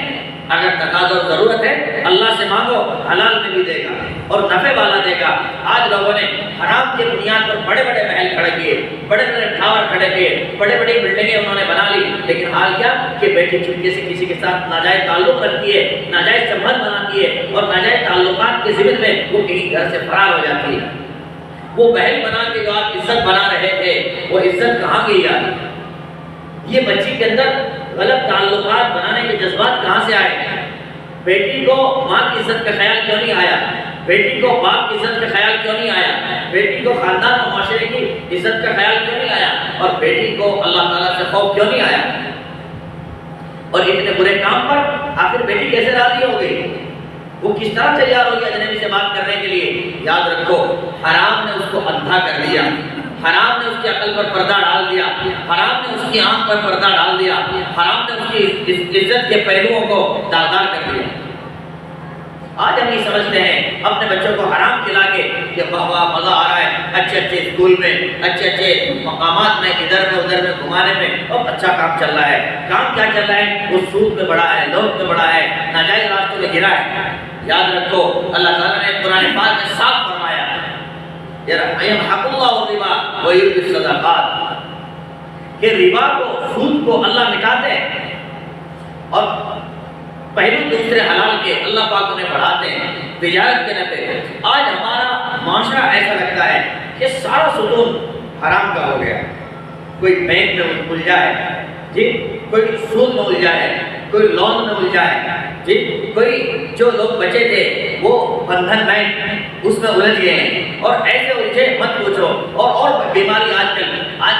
اگر تقاضا اور ضرورت ہے, اللہ سے مانگو, حلال میں بھی دے گا اور نفع والا دے گا. آج لوگوں نے حرام کے بنیاد پر بڑے بڑے محل کھڑے کیے, بڑے بڑے ٹاور کھڑے کیے, بڑے بڑی بلڈنگیں انہوں نے بنا لی. لیکن حال کیا کہ بیٹی چپکے سے کسی کے ساتھ ناجائز تعلق رکھتی ہے, ناجائز سبند بناتی ہے, اور ناجائز تعلقات کے ضمن میں وہ کہیں گھر سے فرار ہو جاتی ہے. وہ محل بنا کے جو آپ عزت بنا رہے تھے, وہ عزت کہاں گئی؟ یار یہ بچی کے اندر غلط تعلقات بنانے کے جذبات کہاں سے آئے؟ بیٹی کو ماں کی عزت کا خیال کیوں نہیں آیا؟ بیٹی کو باپ کی عزت کا خیال کیوں نہیں آیا؟ بیٹی کو خاندان اور معاشرے کی عزت کا خیال کیوں نہیں آیا؟ اور بیٹی کو اللہ تعالیٰ سے خوف کیوں نہیں آیا؟ اور اتنے برے کام پر آخر بیٹی کیسے راضی ہو گئی؟ وہ کس طرح تیار ہو گیا اجنبی سے بات کرنے کے لیے؟ یاد رکھو، حرام نے اس کو اندھا کر دیا، حرام نے اس کی عقل پر پردہ ڈال دیا، حرام نے اس کی آنکھ پر پردہ ڈال دیا، حرام نے اس کی عزت کے پہلوؤں کو داغدار کر دیا۔ آج ہم یہ سمجھتے ہیں اپنے بچوں کو حرام کھلا کے کہ واہ واہ مزہ آ رہا ہے، اچھے اچھے اسکول میں، اچھے اچھے مقامات میں، ادھر میں ادھر میں گھمانے میں، اور اچھا کام چل رہا ہے۔ کام کیا چل رہا ہے؟ وہ سود میں بڑا ہے، لوٹ میں بڑا ہے، ناجائز راستوں میں گرا ہے۔ یاد رکھو، اللہ تعالیٰ نے قرآن پاک میں صاف فرمایا یمحق اللہ الربا ویربی الصدقات، کہ ربا کو، سود کو اللہ مٹاتے ہیں اور پہلو دوسرے حلال کے اللہ پاک انہیں بڑھاتے ہیں تجارت کے نفع۔ آج ہمارا معاشرہ ایسا لگتا ہے کہ سارا ستون حرام کا ہو گیا، کوئی بینک میں الجھا ہے جی، کوئی سود میں الجھا ہے، کوئی لون میں الجھا ہے جی، کوئی جو لوگ بچے تھے وہ بندھن بینک اس میں الجھ گئے ہیں، اور ایسے الجھے مت پوچھو۔ اور بیماری آج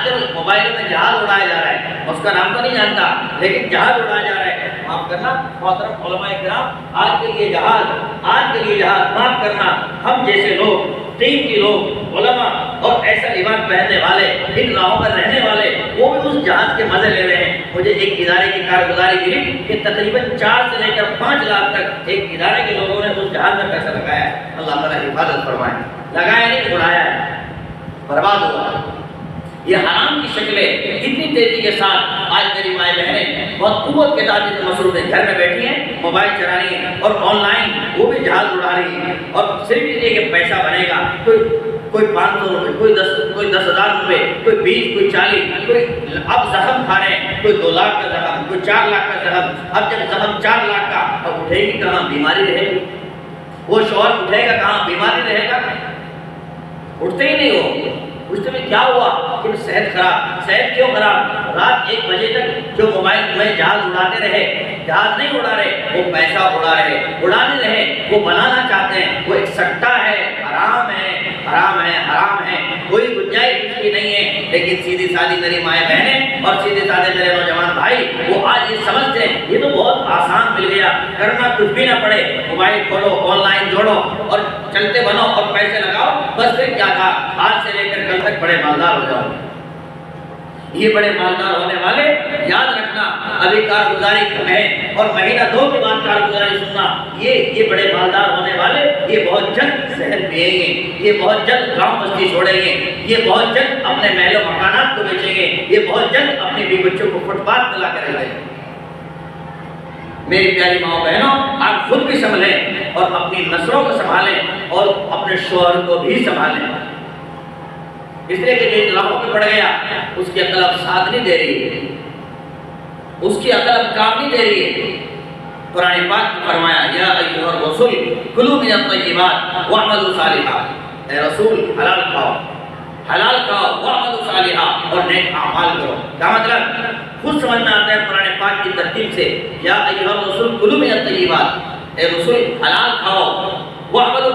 کل موبائل میں جہاز اڑایا جا رہا ہے، اس کا نام تو نہیں جانتا لیکن جہاز اڑایا جا رہا ہے۔ معاف کرنا محترم علماء کرام، آج کے لیے جہاز معاف کرنا، ہم جیسے لوگ، قیمتی لوگ، علماء اور ایسا ایمان پہننے والے، ان راہوں پر رہنے والے، وہ بھی اس جہاز کے مزے لے رہے ہیں۔ مجھے ایک ادارے کی کارگزاری ملی کہ تقریباً 4 سے لے کر 5 لاکھ تک ایک ادارے کے لوگوں نے اس جہاز میں پیسہ لگایا ہے۔ اللہ تعالیٰ حفاظت فرمائے، لگایا نہیں اڑایا ہے، برباد ہوا۔ یہ حرام کی شکلیں اتنی تیزی کے ساتھ آج میری مائیں بہنیں بہت قوت کے ساتھ مصروف ہیں، گھر میں بیٹھی ہیں، موبائل چلا رہی ہیں اور آن لائن وہ بھی جہاز اڑا رہی ہیں، اور صرف یہ کہ پیسہ بنے گا، کوئی 500 روپے، کوئی 10,000 روپے، کوئی 20، کوئی 40، کوئی اب زخم کھا رہے ہیں، کوئی 2 لاکھ کا زخم، کوئی 4 لاکھ کا زخم۔ اب جب زخم 4 لاکھ کا، اب اٹھے گی کہاں؟ بیماری رہے گی، وہ شوہر اٹھے گا کہاں؟ بیماری رہے گا، اٹھتے ہی نہیں ہو۔ اس میں کیا ہوا کہ صحت خراب۔ صحت کیوں خراب؟ رات 1 بجے تک جو موبائل میں جہاز اڑاتے رہے، جہاز نہیں اڑا رہے، وہ پیسہ اڑا رہے، اڑانے رہے، وہ بنانا چاہتے ہیں، وہ ایک سٹا ہے، حرام ہے، حرام ہے، حرام ہے، کوئی گنجائش اس کی نہیں ہے۔ لیکن سیدھی سادھی میری مائیں بہنیں اور سیدھے سادھے میرے نوجوان بھائی، وہ آج یہ سمجھتے ہیں یہ تو بہت آسان مل گیا، کرنا کچھ بھی نہ پڑے، موبائل کھولو، آن لائن جوڑو اور چلتے بنو اور پیسے لگاؤ، بس پھر کیا تھا، آج سے لے کر کل تک بڑے مالدار ہو جاؤ۔ یہ بڑے مالدار ہونے والے، یاد رکھنا، ابھی کارگزاری میں اور مہینہ 2 کے بعد کارگزاری سننا، یہ بڑے مالدار ہونے والے، یہ بہت جلد شہر پئیں گے، یہ بہت جلد گاؤں بستی چھوڑیں گے، یہ بہت جلد اپنے محل و مکانات کو بیچیں گے، یہ بہت جلد اپنے بھی بچوں کو فٹ پاتھ پہ لا کر رکھیں گے۔ میری پیاری ماں بہنوں، آپ خود بھی سنبھلیں اور اپنی نسلوں کو سنبھالیں اور اپنے شوہر کو بھی سنبھالیں، اس لیے کہ جو ان راہوں پہ پڑ گیا اس کی عقل اب ساتھ نہیں دے رہی ہے، اس کی عقل اب کام نہیں دے رہی ہے۔ قرآن پاک میں فرمایا یا ایھا الرسول کلوا من الطیبات واعملوا صالحا، اے رسول حلال کھاؤ، حلال کھاؤ، واعملوا صالحا، اور نیک اعمال کرو۔ کیا مطلب؟ خود سمجھ میں آتا ہے قرآن پاک کی ترتیب سے، یا ایھا الرسول کلوا من الطیبات، اے رسول حلال کھاؤ، واعملوا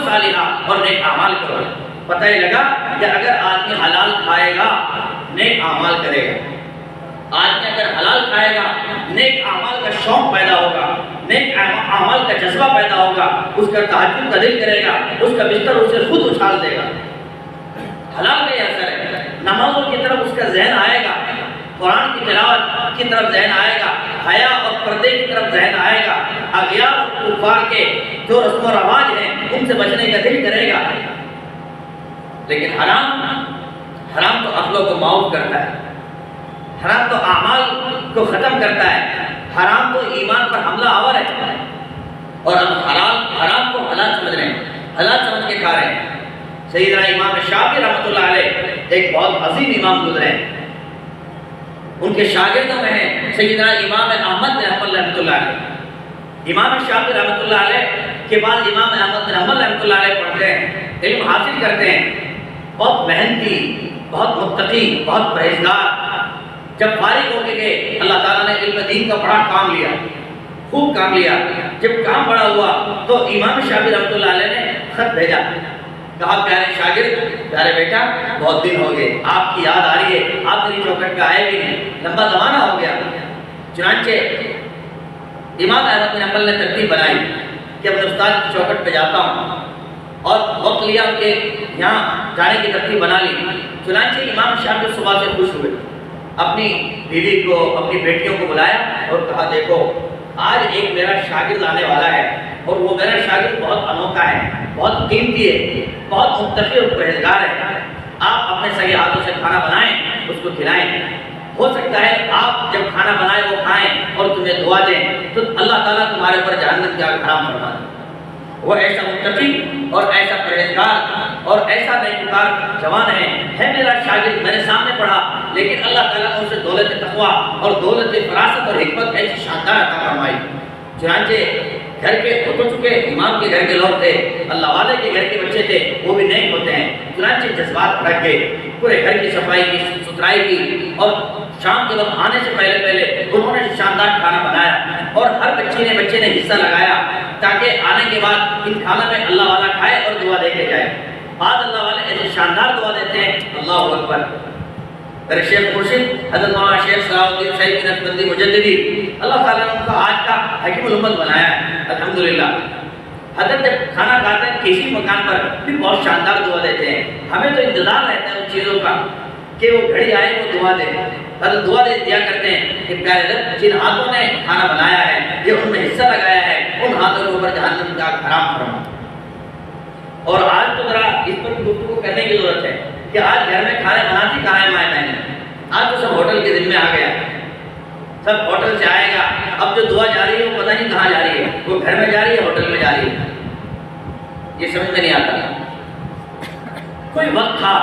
صالحا، اور نیک اعمال کرو۔ پتہ ہی لگا کہ اگر آدمی حلال کھائے گا نیک اعمال کرے گا، آدمی اگر حلال کھائے گا نیک اعمال کا شوق پیدا ہوگا، نیک اعمال کا جذبہ پیدا ہوگا، اس کا تہجد کا دل کرے گا، اس کا بستر اسے خود اچھال دے گا۔ حلال کا یہ اثر ہے، نمازوں کی طرف اس کا ذہن آئے گا، قرآن کی تلاوت کی طرف ذہن آئے گا، حیا اور پردے کی طرف ذہن آئے گا، اغیار اور کفار کے جو رسم و رواج ہیں ان سے بچنے کا دل کرے گا۔ لیکن حرام تو عقلوں کو معاف کرتا ہے، حرام تو اعمال کو ختم کرتا ہے، حرام تو ایمان پر حملہ آور ہے، اور ہم حرام کو حلال سمجھ رہے ہیں، حلال سمجھ کے کھا رہے ہیں۔ سیدنا امام شافعی رحمۃ اللہ علیہ ایک بہت عظیم امام گزرے ہیں، ان کے شاگردوں میں ہیں سیدنا امام احمد بن حنبل رحمۃ اللہ علیہ۔ امام شافعی رحمۃ اللہ علیہ کے بعد امام احمد بن حنبل رحمۃ اللہ علیہ پڑھتے ہیں، علم حاصل کرتے ہیں، بہت محنتی، بہت متقی، بہت پرہیزگار، جب فارغ ہو کے گئے اللہ تعالیٰ نے علم دین کا بڑا کام لیا، خوب کام لیا۔ جب کام بڑا ہوا تو امام شافعی رحمۃ اللہ علیہ نے خط بھیجا، کہا پیارے شاگرد، پیارے بیٹا، بہت دن ہو گئے، آپ کی یاد آ رہی ہے، آپ میری چوکھٹ پہ آئے بھی نہیں، لمبا زمانہ ہو گیا۔ چنانچہ امام احمد بن حنبل نے ترتیب بنائی کہ اپنے استاد کی چوکھٹ پہ جاتا ہوں، اور وقت لیا کہ یہاں جانے کی ترتیب بنا لی۔ چنانچہ امام شافعی صبح سے خوش ہوئے، اپنی بیوی کو، اپنی بیٹیوں کو بلایا اور کہا دیکھو آج ایک میرا شاگرد آنے والا ہے، اور وہ میرا شاگرد بہت انوکھا ہے، بہت قیمتی ہے، بہت متقی اور پرہیزگار ہے، آپ اپنے صحیح ہاتھوں سے کھانا بنائیں، اس کو کھلائیں، ہو سکتا ہے آپ جب کھانا بنائیں وہ کھائیں اور تمہیں دعا دیں تو اللہ تعالیٰ تمہارے اوپر جہنم کی آگ حرام فرما دے۔ وہ ایسا متقی اور ایسا پرہیزگار اور ایسا نیکوکار جوان ہے میرا شاگرد، میرے سامنے پڑھا، لیکن اللہ تعالیٰ نے اسے دولت تقویٰ اور دولت فراست اور حکمت ایسی شاندار عطا فرمائی۔ چنانچہ گھر کے ہو تو چکے، امام کے گھر کے لوگ تھے، اللہ والے کے گھر کے بچے تھے، وہ بھی نیک ہوتے ہیں، چنانچہ جذبات رکھ گئے، پورے گھر کی صفائی کی، ستھرائی کی، اور شام کے وقت آنے سے پہلے انہوں نے شاندار کھانا بنایا، اور ہر بچے نے حصہ لگایا تاکہ آنے کے بعد ان کھانا میں اللہ والا کھائے اور دعا دے کے جائے۔ بعض اللہ والے ایسے شاندار دعا دیتے ہیں، اللہ اکبر۔ میرے شیخ مرشد حضرت مولانا شیخ صلاح الدین شاہی نقشبندی مجددی، اللہ تعالیٰ نے ان کو آج کا حکیم الامت بنایا ہے، الحمدللہ۔ حضرت جب کھانا کھاتے ہیں کسی مکان پر بھی بہت شاندار دعا دیتے ہیں، ہمیں تو انتظار رہتا ہے ان چیزوں کا کہ وہ گھڑی آئے وہ دعا دے، حضرت دعا دیا کرتے ہیں کہ پیارے رب جن ہاتھوں نے کھانا بنایا ہے، یہ ان میں حصہ لگایا ہے، ان ہاتھوں کے اوپر جہنم کا حرام فرما۔ اور آج تو ذرا اس پر گفتگو کرنے کی ضرورت ہے کہ آج گھر میں کھانے بناتی کہاں ہے مائیں بہنیں؟ آج تو سب ہوٹل کے ذمہ آ گیا، سب ہوٹل سے آئے گا، اب جو دعا جا رہی ہے وہ پتہ نہیں کہاں جا رہی ہے، وہ گھر میں جا رہی ہے ہوٹل میں جا رہی ہے، یہ سمجھ میں نہیں آتا۔ کوئی وقت تھا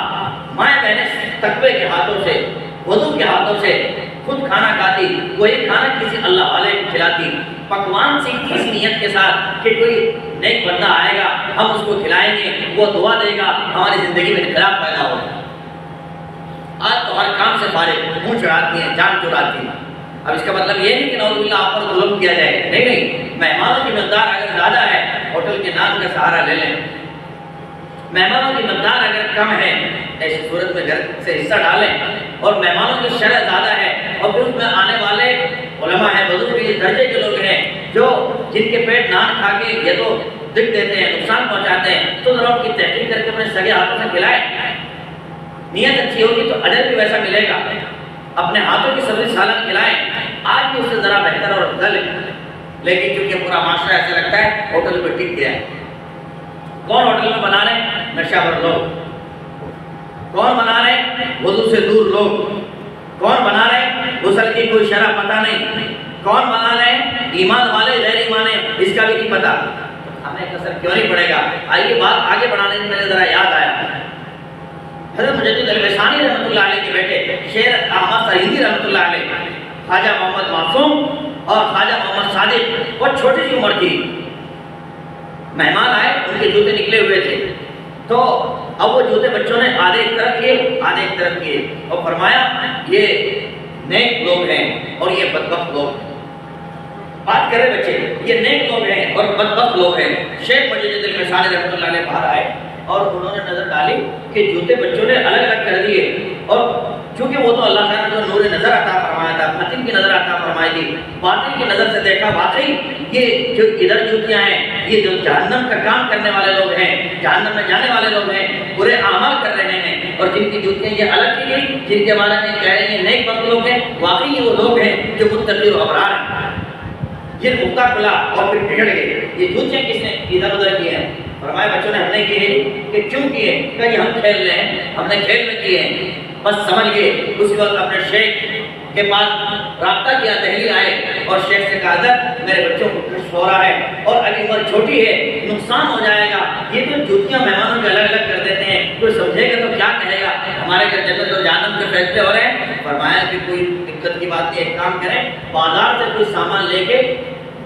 مائیں بہنیں تقوی کے ہاتھوں سے، وضو کے ہاتھوں سے خود کھانا کھاتی، وہی کھانا کسی اللہ والے کو کھلاتی، پکوان سی کسی نیت کے ساتھ کہ کوئی نیک بندہ آئے گا، ہم اس کو کھلائیں گے، وہ دعا دے گا، ہماری زندگی میں انقلاب پیدا ہوگا۔ آج تو ہر کام سے فارغ، منہ چڑھاتی ہیں، جان چڑھاتی ہیں۔ اب اس کا مطلب یہ نہیں کہ نعوذ باللہ آپ پر ظلم کیا جائے، نہیں، مہمانوں کی مقدار اگر زیادہ ہے ہوٹل کے نام کا سہارا لے لیں، مہمانوں کی مقدار اگر کم ہے ایسی صورت میں گھر سے حصہ ڈالیں، اور مہمانوں کی شرح زیادہ ہے اور پھر اس میں آنے والے علماء ہیں، بزرگ اس درجے کے لوگ ہیں جو جن کے پیٹ نان کھا کے یہ تو دکھ دیتے ہیں، نقصان پہنچاتے ہیں، تو ذرا ان کی تحقیق کر کے اپنے سگے ہاتھوں سے کھلائیں، نیت اچھی ہوگی تو اجر بھی ویسا ملے گا، اپنے ہاتھوں کی سبزی سالن کھلائیں، آج بھی اس سے ذرا بہتر اور افضل ہے، لیکن کیونکہ پورا معاشرہ ایسا لگتا ہے ہوٹل پہ ٹک گیا ہے۔ کون ہوٹل میں بنا رہے ہیں؟ نشہ بر لوگ۔ کون بنا رہے ہیں؟ وضو سے دور لوگ۔ کون بنا رہے ہیں؟ غسل کی کوئی شرح پتہ نہیں۔ کون بنا رہے ہیں؟ ایمان والے غیر ایمانے، اس کا بھی نہیں پتہ۔ ہمیں کسر کیوں نہیں پڑے گا؟ آئیے بات آگے بڑھانے سے پہلے ذرا یاد آیا، حضرت مجدد الویسانی رحمۃ اللہ علیہ کے بیٹے شیر احمد سعیدی رحمۃ اللہ علیہ، خواجہ محمد معصوم اور خواجہ محمد صادق، وہ چھوٹی سی عمر کی مہمان آئے، ان کے جوتے نکلے ہوئے تھے، تو اب وہ جوتے بچوں نے آدھے ایک طرف کیے آدھے ایک طرف کیے، اور فرمایا یہ نیک لوگ ہیں اور یہ بدبخت لوگ ہیں۔ بات کرے بچے، یہ نیک لوگ ہیں اور بدبخت لوگ ہیں۔ شیخ مجدد الویسانی رحمۃ اللہ علیہ باہر آئے اور انہوں نے نظر ڈالی کہ جوتے بچوں نے الگ الگ کر دیے، اور چونکہ وہ تو اللہ تعالیٰ نے نور نظر عطا فرمایا تھا، باطن کی نظر عطا فرمائی تھی، باطن کی نظر سے دیکھا واقعی یہ جو ادھر جوتیاں ہیں یہ جو جہنم کا کام کرنے والے لوگ ہیں، جہنم میں جانے والے لوگ ہیں، برے اعمال کر رہے ہیں، اور جن کی جوتیاں یہ الگ کی گئی، جن کے بارے میں کہہ رہے ہیں نیک بخت لوگ ہیں، واقعی یہ وہ لوگ ہیں جو متقی و ابرار ہیں۔ یہ نقطہ کھلا اور پھر بگڑ گئے، یہ جوتیاں کس نے ادھر ادھر کی ہیں؟ فرمایا بچوں نے ہم نے کیے، کہ کیوں کیے؟ کہ یہ ہم کھیل رہے ہیں، ہم نے کھیل میں کیے ہیں، بس سمجھ گئے۔ اسی وقت اپنے شیخ کے پاس رابطہ کیا، دہلی آئے اور شیخ سے کہا حضرت میرے بچوں کو کچھ ہو رہا ہے اور ابھی عمر چھوٹی ہے، نقصان ہو جائے گا، یہ تو جوتیاں مہمانوں کے الگ الگ کر دیتے ہیں، کوئی سمجھے گا تو کیا کہے گا، ہمارے گھر جنت اور جہنم کے فیصلے ہو رہے ہیں۔ فرمایا کہ کوئی دقت کی بات نہیں، ایک کام کریں، بازار سے کوئی سامان لے کے،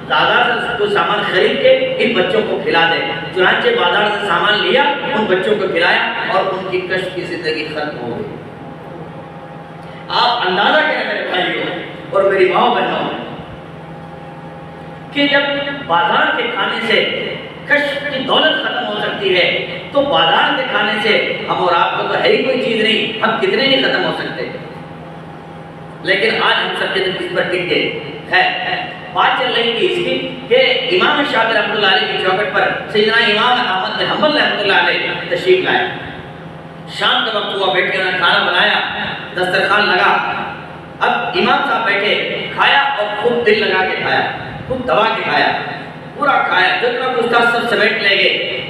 بازار سے کوئی سامان خرید کے ان بچوں کو کھلا دے۔ چنانچہ بازار سے سامان لیا، ان بچوں کو کھلایا اور ان کی کشف کی زندگی ختم ہو گئی۔ آپ اندازہ کریں میرے بھائیوں اور میری ماں بہنوں کہ جب بازار کے کھانے سے کشف کی دولت ختم ہو سکتی ہے تو بازار کے کھانے سے ہم اور آپ کو تو ہے ہی کوئی چیز نہیں، ہم کتنے نہیں ختم ہو سکتے۔ لیکن آج ہم سب کے اس پر ٹک گئے ہے۔ بات چل رہی تھی اس کی کہ امام شافعی رحمۃ اللہ علیہ کی چوکھٹ پر سیدنا امام احمد بن حنبل رحمۃ اللہ علیہ تشریف لائے۔ شام کا وقت ہوا، بیٹھے انہوں نے کھانا بنایا، دسترخوان لگا۔ اب امام صاحب بیٹھے، کھایا اور خوب دل لگا کے کھایا، خوب دبا کے کھایا، پورا کھایا، جتنا کچھ تھا سب سمیٹ لے گئے۔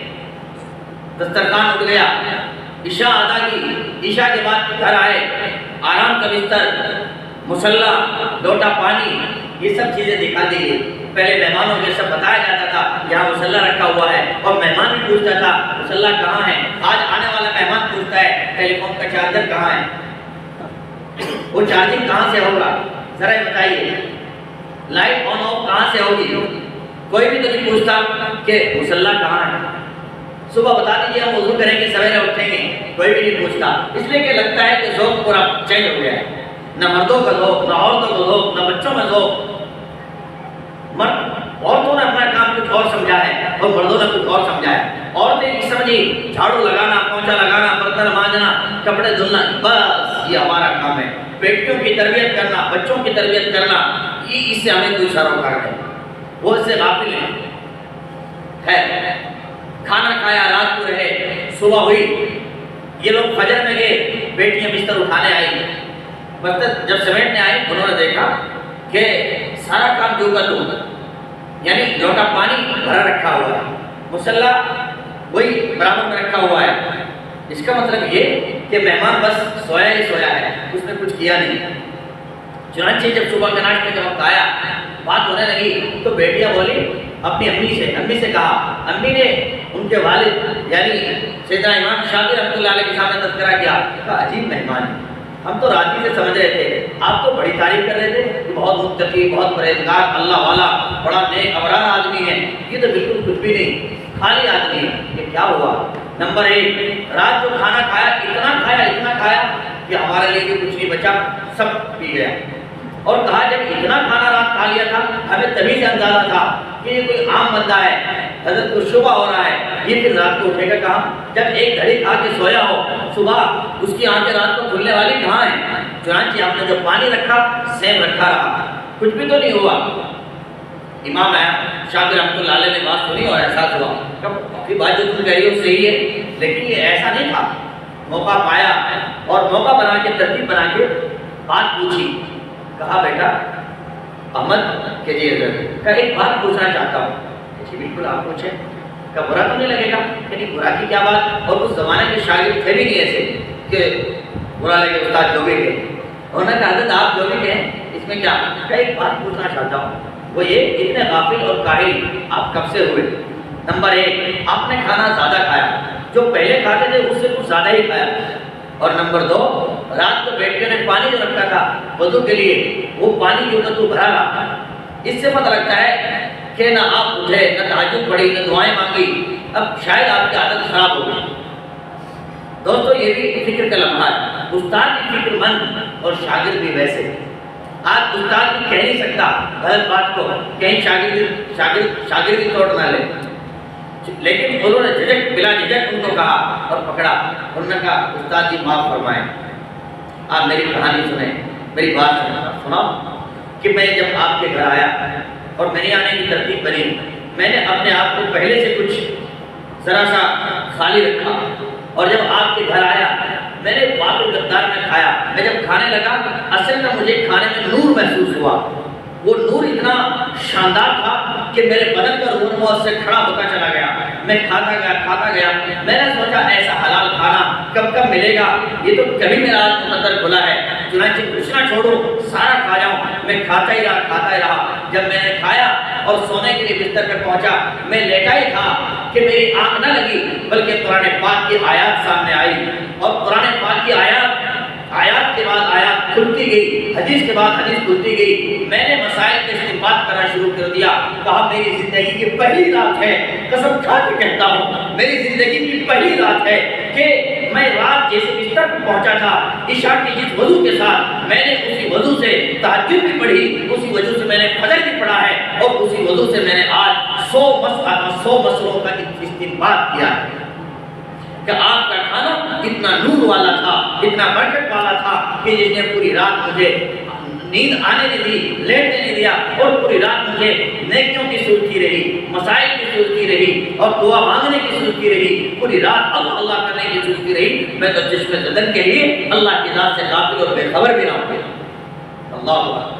دسترخوان اٹھ گیا، عشاء ادا کی، عشاء کے بعد گھر آئے، آرام کا بستر، مصلی، لوٹا پانی، یہ سب چیزیں دکھا دی گئی۔ پہلے مہمانوں کے سب بتایا جاتا تھا یہاں مصلی رکھا ہوا ہے، اور مہمان بھی پوچھتا تھا مصلی کہاں ہے۔ آج آنے والا مہمان پوچھتا ہے ٹیلی فون کا چارجر کہاں ہے، وہ چارجنگ کہاں سے ہوگا، ذرا بتائیے، لائٹ آن آف کہاں سے ہوگی، کوئی بھی تو نہیں پوچھتا کہ مصلی کہاں ہے۔ صبح بتا دیجیے ہم وضو کریں گے، سویرے اٹھیں گے، کوئی بھی نہیں پوچھتا، اس لیے کہ لگتا ہے کہ ذوق پورا چینج ہو گیا ہے، نہ مردوں کا ذوق، نہ عورتوں کا ذوق، نہ بچوں کا ذوق۔ عورتوں نے اپنا کام کچھ اور سمجھا ہے اور مردوں نے کچھ اور سمجھا ہے۔ عورتیں یہ سمجھی جھاڑو لگانا، پونچھا لگانا، برتن مانجنا، کپڑے دھلنا، بس یہ ہمارا کام ہے۔ بیٹیوں کی تربیت کرنا، بچوں کی تربیت کرنا، یہ اس سے ہمیں کوئی سروکار ہے، وہ اس سے غافل ہے۔ کھانا کھایا، رات کو رہے، صبح ہوئی، یہ لوگ فجر میں گئے، بیٹیاں بستر اٹھانے آئی، بستر جب سمیٹنے آئی انہوں نے دیکھا کہ سارا کام جو کا تو، یعنی لوٹا پانی بھرا رکھا ہوا ہے، مصلی وہی برابر میں رکھا ہوا ہے۔ اس کا مطلب یہ کہ مہمان بس سویا ہی سویا ہے، اس نے کچھ کیا نہیں۔ چنانچہ جب صبح کے ناشتے کا وقت آیا، بات ہونے لگی تو بیٹیاں بولی اپنی امی سے کہا، امی نے ان کے والد یعنی سیدنا امام شافعی رحمۃ اللہ علیہ کے سامنے تذکرہ کیا، کہا عجیب مہمان ہے، ہم تو رات ہی سے سمجھ رہے تھے، آپ تو بڑی تعریف کر رہے تھے کہ بہت متقی، بہت پرہیزگار، اللہ والا، بڑا نیک ابرار آدمی ہے، یہ تو بالکل کچھ بھی نہیں، خالی آدمی ہے۔ یہ کیا ہوا؟ نمبر 1، رات جو کھانا کھایا اتنا کھایا کہ ہمارے لیے بھی کچھ نہیں بچا، سب پی گیا۔ اور کہا جب اتنا کھانا رات کھا لیا تھا، ہمیں تبھی سے اندازہ تھا کہ یہ کوئی عام بندہ ہے، حضرت کو شبہ ہو رہا ہے، یہ پھر رات کو اٹھے گا کہاں؟ جب ایک گھڑی کھا کے سویا ہو، صبح اس کی آنکھیں رات کو کھلنے والی کہاں ہیں؟ چنانچہ آپ نے جو پانی رکھا سیم رکھا رہا، کچھ بھی تو نہیں ہوا۔ امام شافعی رحمۃ اللہ علیہ نے بات سنی اور احساس ہوا کہ بات جو تم کہہ رہی ہو صحیح ہے، لیکن یہ ایسا نہیں تھا۔ موقع پایا اور موقع بنا کے ترتیب بنا کے بات پوچھی، کہا بیٹا احمد کہ جی حضرت، کہ ایک بات پوچھنا چاہتا ہوں۔ جی بالکل آپ پوچھیں۔ کہ برا تو نہیں لگے گا؟ کہ نہیں، برا کی کیا بات، اور اس زمانے کے شاگرد تھے بھی نہیں ایسے کہ برا لگے، استاد جو بھی گئے، انہوں نے کہا حضرت آپ جو بھی گئے اس میں کیا؟ کہ ایک بات پوچھنا چاہتا ہوں، وہ یہ اتنے غافل اور کاہل آپ کب سے ہوئے؟ نمبر 1، آپ نے کھانا زیادہ کھایا، جو پہلے کھاتے تھے اس سے کچھ زیادہ ہی کھایا، اور نمبر 2، رات کو بیٹھ کے نے پانی جو رکھا تھا وضو کے لیے، وہ پانی جو تھا تو بھرا رہا۔ اس سے پتہ لگتا ہے کہ نہ آپ اٹھے، نہ تہجد پڑھی، نہ دعائیں مانگی، اب شاید آپ کی عادت خراب ہو گئی۔ دوستو یہ بھی فکر کا لمحہ ہے، استاد بھی فکر مند اور شاگرد بھی ویسے۔ آج استاد بھی کہہ نہیں سکتا غلط بات کو، کہیں شاگرد توڑ نہ لے، لیکن انہوں نے جھجک بلا جھجک ان کو کہا اور پکڑا، انہوں نے کہا استاد جی معاف فرمائیں، آپ میری کہانی سنیں، میری بات سنا کہ میں جب آپ کے گھر آیا اور میرے آنے کی ترتیب بنی، میں نے اپنے آپ کو پہلے سے کچھ ذرا سا خالی رکھا، اور جب آپ کے گھر آیا میں نے باب الغدار میں کھایا، میں جب کھانے لگا اصل میں مجھے کھانے میں نور محسوس ہوا، وہ نور اتنا شاندار تھا کہ میرے بدن کا رونما اس سے کھڑا ہوتا چلا گیا، میں کھاتا گیا، میں نے سوچا ایسا حلال کھانا کب ملے گا، یہ تو کبھی میرا مقدر کھلا ہے، چنانچہ کچھ نہ چھوڑو سارا کھا جاؤں۔ میں کھاتا ہی رہا، جب میں نے کھایا اور سونے کے لیے بستر پر پہنچا، میں لیٹا ہی تھا کہ میری آنکھ نہ لگی، بلکہ قرآن پاک کی آیات سامنے آئی، اور قرآن پاک کی آیات آیات کے بعد آیات کھلتی گئی، حدیث کے بعد حدیث کھلتی گئی، میں نے مسائل کا استنباط کرنا شروع کر دیا۔ کہا میری زندگی کی پہلی رات ہے، قسم کھا کے کہتا ہوں میری زندگی کی پہلی رات ہے کہ میں رات جیسے بستر پر پہنچا تھا، عشاء کی جس وضو کے ساتھ میں نے اسی وضو سے تہجد بھی پڑھی، اسی وضو سے میں نے فجر بھی پڑھا ہے، اور اسی وضو سے میں نے آج 100 مسئلوں کا استنباط کیا ہے کہ آپ کا کھانا اتنا نور والا تھا، اتنا برکت والا تھا کہ جس نے پوری رات مجھے نیند آنے نہیں دی، لیٹنے نہیں دیا، اور پوری رات مجھے نیکیوں کی سوچتی رہی، مسائل کی سوچتی رہی، اور دعا مانگنے کی سوچتی رہی، پوری رات اللہ اللہ کرنے کی سوچتی رہی۔ میں تو جسم زدن کے لیے اللہ کی ذات سے غافل اور بے خبر بھی نہ ہو گیا۔ اللہ اکبر۔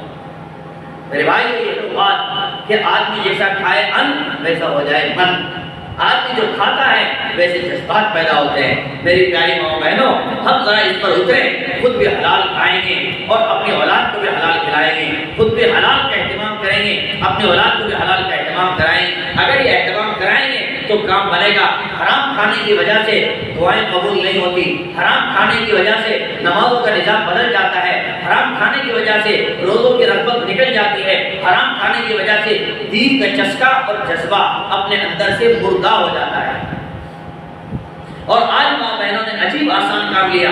میرے بھائی یہ تو بات کہ آدمی جیسا کھائے ان ویسا ہو جائے من، آدمی جو کھاتا ہے ویسے جذبات پیدا ہوتے ہیں۔ میری پیاری ماں بہنوں، ہم ذرا اس پر اتریں، خود بھی حلال کھائیں گے اور اپنی اولاد کو بھی حلال کھلائیں گے، خود بھی حلال کا اہتمام کریں گے، اپنی اولاد کو بھی حلال کا اہتمام کرائیں گے۔ اگر یہ اہتمام کرائیں گے تو کام بنے گا۔ حرام کھانے کی وجہ سے دعائیں قبول نہیں ہوتی، حرام کھانے کی وجہ سے نمازوں کا نظام بدل جاتا ہے، حرام کھانے کی وجہ سے روزوں کی رغبت نکل جاتی ہے، حرام کھانے کی وجہ سے دین کا چسکا اور جذبہ اپنے اندر سے مردہ ہو جاتا ہے۔ اور آج ماں بہنوں نے عجیب آسان کام لیا،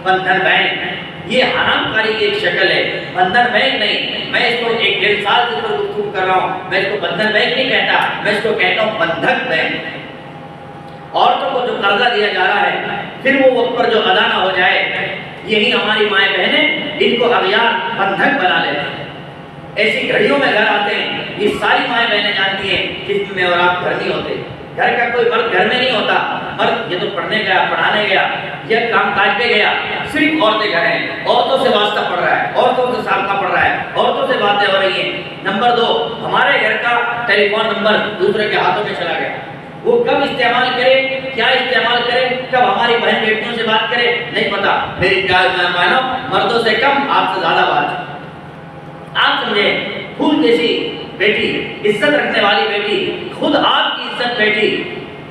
بندھن بینک۔ یہ حرام کاری کی ایک شکل ہے، بندھن بینک نہیں۔ میں اس کو 1-1.5 سال سے گفتگو کر رہا ہوں، میں اس کو بندھن بینک نہیں کہتا، میں اس کو کہتا ہوں بندھک بینک۔ عورتوں کو جو قرضہ دیا جا رہا ہے پھر وہ وقت پر جو ادا نہ ہو جائے، یہی ہماری مائیں بہنیں ان کو اغیار بندھک بنا لیتے ہیں۔ ایسی گھڑیوں میں گھر آتے ہیں، یہ ساری مائیں بہنیں جانتی ہیں جس میں اور آپ گھر نہیں ہوتے، گھر کا کوئی مرد گھر میں نہیں ہوتا، مرد یہ تو پڑھنے گیا، پڑھانے گیا، یہ کام کاج پہ گیا، صرف عورتیں گھر ہیں، عورتوں سے واسطہ پڑ رہا ہے، عورتوں سے سابقہ پڑ رہا ہے، عورتوں سے باتیں ہو رہی ہیں۔ نمبر 2، ہمارے گھر کا ٹیلی فون نمبر دوسرے کے ہاتھوں میں چلا گیا، وہ کب استعمال کرے، کیا استعمال کرے، کب ہماری بہن بیٹیوں سے بات کرے نہیں پتا۔ میری بہنوں، مردوں سے کم آپ سے زیادہ بات۔ آپ سمجھیں، پھول جیسی بیٹی، عزت رکھنے والی بیٹی، خود آپ کی عزت بیٹی،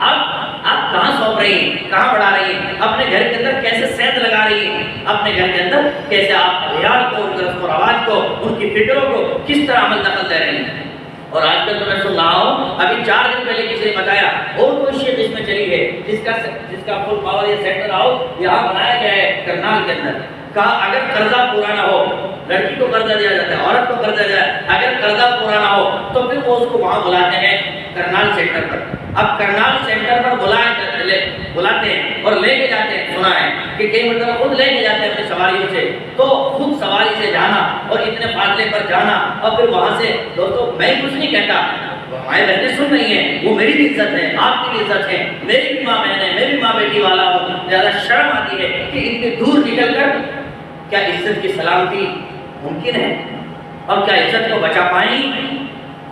آپ کہاں سونپ رہی ہیں، کہاں بڑھا رہی ہیں، اپنے گھر کے اندر کیسے سیند لگا رہی ہیں، اپنے گھر کے اندر کیسے آپ خیال کو، ان رسم و رواج کو، ان کی فکروں کو کس طرح عمل دخل دے رہی ہیں۔ اور آج کل تو میں سن رہا ہوں، ابھی 4 دن پہلے کسی نے بتایا اور کوئی شیخ اس میں چلی ہے جس کا فل پاور یا سینٹر ہاؤس یہاں بنایا گیا ہے کرنال کے اندر۔ کہا اگر قرضہ پورا نہ ہو، لڑکی کو قرضہ دیا جاتا ہے، عورت کو قرضہ دیا جاتا ہے، اگر قرضہ پورا نہ ہو تو پھر وہ اس کو وہاں بلاتے ہیں کرنال سینٹر پر۔ اب کرنال سینٹر پر بلاتے ہیں اور لے کے جاتے ہیں، سنا ہے کہ کئی مرتبہ خود لے کے جاتے ہیں اپنی سواریوں سے، تو خود سواری سے جانا اور اتنے فاصلے پر جانا اور پھر وہاں سے، دوستو میں کچھ نہیں کہتا، ہماری بہنیں سن رہی ہیں، وہ میری بھی عزت ہے، آپ کی بھی عزت ہے، میری بھی ماں بہن ہے، میں بھی ماں بیٹی والا ہوں، زیادہ شرم آتی ہے کہ اتنے دور نکل کر کیا عزت کی سلامتی ممکن ہے، اور کیا عزت کو بچا پائیں گی،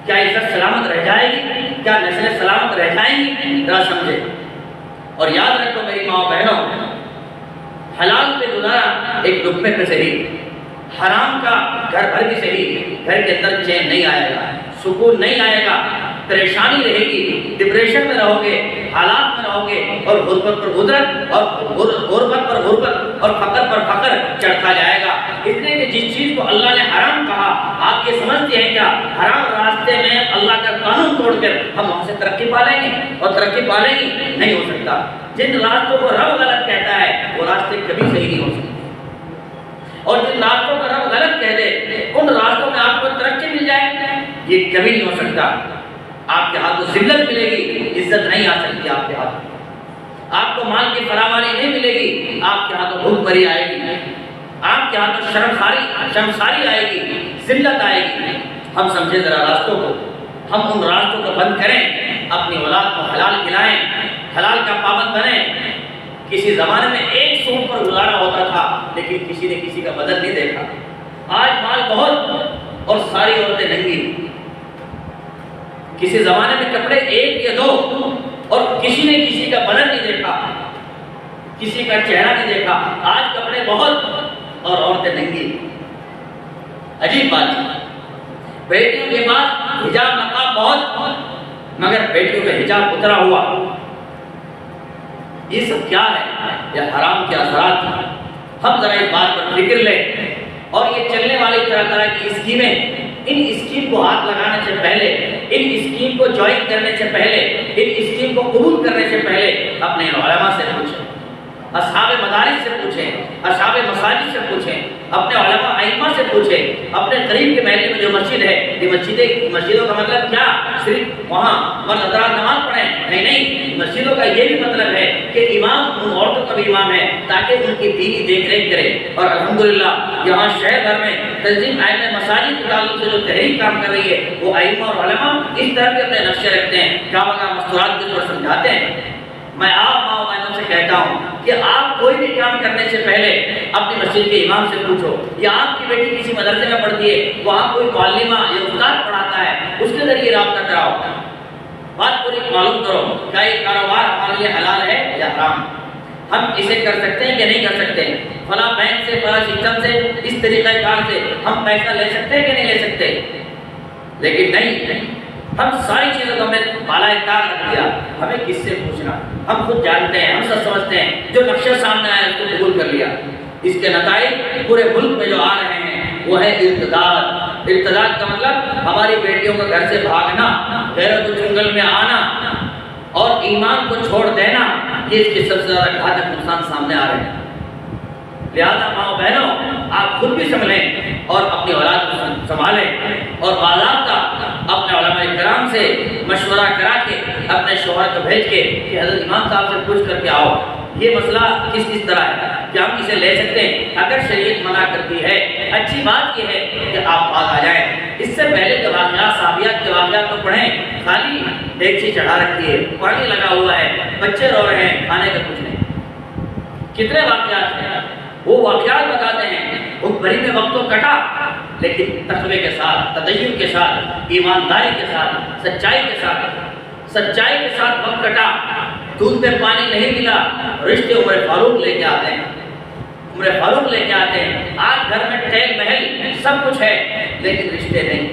کیا عزت سلامت رہ جائے گی، کیا نسلیں سلامت رہ جائیں گی، ذرا سمجھے۔ اور یاد رکھو میری ماں بہنوں، حلال پہ گزارا ایک لقمے پہ صحیح، حرام کا گھر بھر بھی صحیح، گھر کے اندر چین نہیں آئے گا، سکون نہیں آئے گا، پریشانی رہے گی، ڈپریشن میں رہو گے، حالات میں رہو گے، اور غربت پر غربت اور غربت پر غربت اور فقر پر فقر چڑھتا جائے گا۔ اس لیے کہ جس چیز کو اللہ نے حرام کہا، آپ یہ سمجھتے ہیں کیا حرام راستے میں اللہ کا قانون توڑ کر ہم وہاں سے ترقی پا لیں گے اور ترقی پا لیں گے؟ نہیں ہو سکتا۔ جن راستوں کو رب غلط کہتا ہے وہ راستے کبھی صحیح نہیں ہو سکتے، اور جن راستوں کا رب غلط کہہ دے ان راستوں میں آپ کو ترقی مل جائے یہ کبھی نہیں ہو سکتا۔ آپ کے ہاتھوں ذلت ملے گی، عزت نہیں آ سکتی آپ کے ہاتھوں، آپ کو مال کی فراوانی نہیں ملے گی، آپ کے ہاتھوں بھوک مری آئے گی، آپ کے ہاتھوں شرمساری آئے گی، ذلت آئے گی۔ ہم سمجھیں ذرا راستوں کو، ہم ان راستوں کو بند کریں، اپنی اولاد کو حلال کھلائیں، حلال کا پابند بنیں۔ کسی زمانے میں ایک سوٹ پر گزارا ہوتا تھا لیکن کسی نے کسی کا بدن نہیں دیکھا، آج مال بہت اور ساری عورتیں ننگی۔ کسی زمانے میں کپڑے 1 یا 2 اور کسی نے کسی کا بدن نہیں دیکھا، کسی کا چہرہ نہیں دیکھا، آج کپڑے بہت اور عورتیں ننگی۔ عجیب بات ہے، بیٹیوں کے بعد حجاب نقاب بہت، مگر بیٹیوں کا حجاب اترا ہوا۔ یہ سب کیا ہے؟ یہ حرام کے اثرات ہیں۔ ہم ذرا اس بات پر فکر لیں اور یہ چلنے والی طرح طرح کی اسکیمیں، ان اسکیم کو ہاتھ لگانے سے پہلے، ان اسکیم کو جوائن کرنے سے پہلے، ان اسکیم کو قبول کرنے سے پہلے اپنے علماء سے پوچھیں، اصحاب مدارس سے پوچھیں، اصحاب مساجد سے پوچھیں، اپنے علماء ائمہ سے پوچھیں، اپنے قریب کے محلے میں جو مسجد ہے، یہ مسجدوں کا مطلب کیا صرف وہاں مرد حضرات نماز پڑھیں؟ نہیں، مسجدوں کا یہ بھی مطلب ہے کہ امام ان عورتوں کا بھی امام ہے تاکہ ان کی دینی دیکھ ریکھ کرے۔ اور الحمدللہ یہاں شہر بھر میں تنظیم ائمہ مساجد کے تعلق سے جو تحریک کام کر رہی ہے، وہ ائمہ اور علماء اس طرح کے اپنے نقشے رکھتے ہیں، کعبہ کا مستورات کے طور سمجھاتے ہیں۔ میں آپ ماں بہنوں سے کہتا ہوں کہ آپ کوئی بھی کام کرنے سے پہلے اپنی مسجد کے امام سے پوچھو، یا آپ کی بیٹی کسی مدرسے میں پڑھتی ہے، وہاں کوئی معلمہ یا استاد پڑھاتا ہے، اس کے ذریعے رابطہ کراؤ، بات پوری معلوم کرو کیا یہ کاروبار ہمارے لیے حلال ہے یا حرام، ہم اسے کر سکتے ہیں کہ نہیں کر سکتے، فلاں بینک سے، فلاں سسٹم سے، اس طریقہ کار سے ہم پیسہ لے سکتے ہیں کہ نہیں لے سکتے۔ لیکن نہیں، ہم ساری چیزوں کو ہم نے بالائے طاق رکھ دیا، ہمیں کس سے پوچھنا، ہم خود جانتے ہیں، ہم سب سمجھتے ہیں، جو نقشہ سامنے آیا اس کو قبول کر لیا۔ اس کے نتائج پورے ملک میں جو آ رہے ہیں وہ ہے ارتداد۔ ارتداد کا مطلب ہماری بیٹیوں کا گھر سے بھاگنا، غیرت و جنگل میں آنا اور ایمان کو چھوڑ دینا، یہ اس کے سب سے زیادہ گھاتک نقصان سامنے آ رہے ہیں۔ لہذا ماں بہنوں، آپ خود بھی سنبھلیں اور اپنی اولاد کو سنبھالیں، اور باضابطہ اپنے علماء کرام سے مشورہ کرا کے، اپنے شوہر کو بھیج کے کہ حضرت امام صاحب سے پوچھ کر کے آؤ یہ مسئلہ کس طرح ہے، کیا ہم اسے لے سکتے ہیں؟ اگر شریعت منع کرتی ہے، اچھی بات یہ ہے کہ آپ بعد آ جائیں۔ اس سے پہلے کے واقعات، صحابیات کے واقعات کو پڑھیں، خالی ڈیگچی چڑھا رکھی ہے، پانی لگا ہوا ہے، بچے رو رہے ہیں، کھانے کا کچھ نہیں۔ کتنے واقعات ہیں، وہ واقعات بتاتے ہیں، حکم بری میں وقت تو کٹا لیکن تقوی کے ساتھ، تدین کے ساتھ، ایمانداری کے ساتھ، سچائی کے ساتھ وقت کٹا۔ دودھ میں پانی نہیں ملا، رشتے عمر فاروق لے کے آتے ہیں، آج گھر میں ٹھیل محل سب کچھ ہے لیکن رشتے نہیں،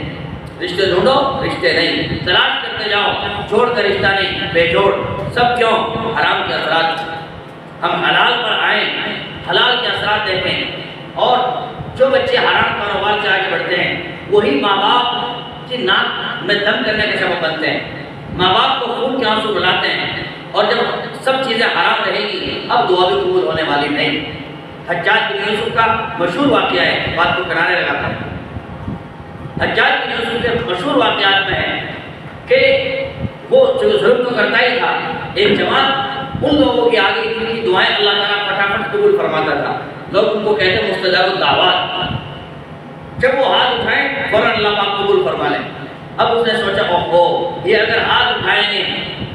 رشتے ڈھونڈو، رشتے نہیں، تلاش کرتے جاؤ، جوڑ کا رشتہ نہیں، بے جوڑ۔ سب کیوں؟ حرام کے اثرات۔ ہم حلال پر آئیں، حلال کے اثرات دیکھیں، اور جو بچے حرام کاروبار سے آگے بڑھتے ہیں وہی ماں باپ کی ناک میں دم کرنے کے سبب بنتے ہیں، ماں باپ کو خون کے آنسو رلاتے ہیں، اور جب سب چیزیں حرام رہیں گی اب دعا بھی قبول ہونے والی نہیں۔ حجاج بن یوسف کا مشہور واقعہ ہے، بات کو کنارے لگاتا ہوں۔ حجاج بن یوسف کے مشہور واقعات میں ہے کہ وہ جو ظلم تو کرتا ہی تھا، ایک جماعت ان لوگوں کے آگے جن کی دعائیں اللہ تعالیٰ فٹافٹ قبول فرماتا تھا، لوگ ان کو کہتے ہیں مستجاب الدعوات، جب وہ ہاتھ اٹھائیں فوراً اللہ پاک قبول فرما لیں۔ اب اس نے سوچا اوہو، یہ اگر ہاتھ اٹھائیں گے،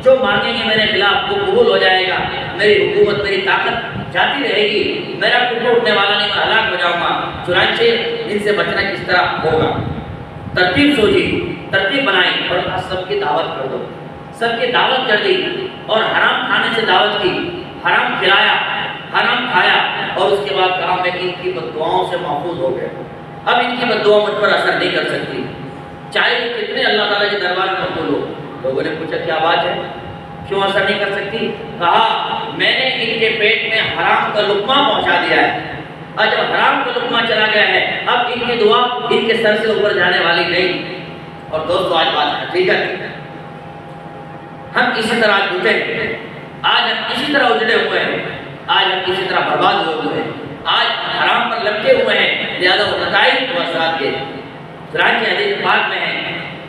جو مانگیں گے میرے خلاف وہ قبول ہو جائے گا، میری حکومت، میری طاقت جاتی رہے گی، میرا کفر اٹھنے والا نہیں، میں ہلاک ہو جاؤں گا۔ چنانچہ ان سے بچنا کس طرح ہوگا، ترتیب سوچی، ترتیب بنائی، اور سب کی دعوت کر دو، سب کی دعوت کر دی، اور حرام کھانے سے دعوت کی، حرام کھلایا، حرام کھایا، اور اس کے بعد کہا میں ان کی بددعاؤں سے محفوظ ہو گیا، اب ان کی بددعا مجھ پر اثر نہیں کر سکتی، چاہے کتنے اللہ تعالیٰ کے دربار میں مقبول ہو۔ لوگوں نے پوچھا کیا بات ہے، کیوں اثر نہیں کر سکتی؟ کہا میں نے ان کے پیٹ میں حرام کا لقمہ پہنچا دیا ہے، اور جب حرام کا لقمہ چلا گیا ہے اب ان کی دعا ان کے سر سے اوپر جانے والی نہیں۔ اور دوستو آج بات حقیقت، ہم اسی طرح جھوٹے ہیں، آج ہم اسی طرح اجڑے ہوئے ہیں، آج ہم اسی طرح برباد ہوئے ہیں، آج حرام پر لپٹے ہوئے ہیں، لہذا وہ نتائج و اثرات کے چنانچہ حدیث پاک میں ہے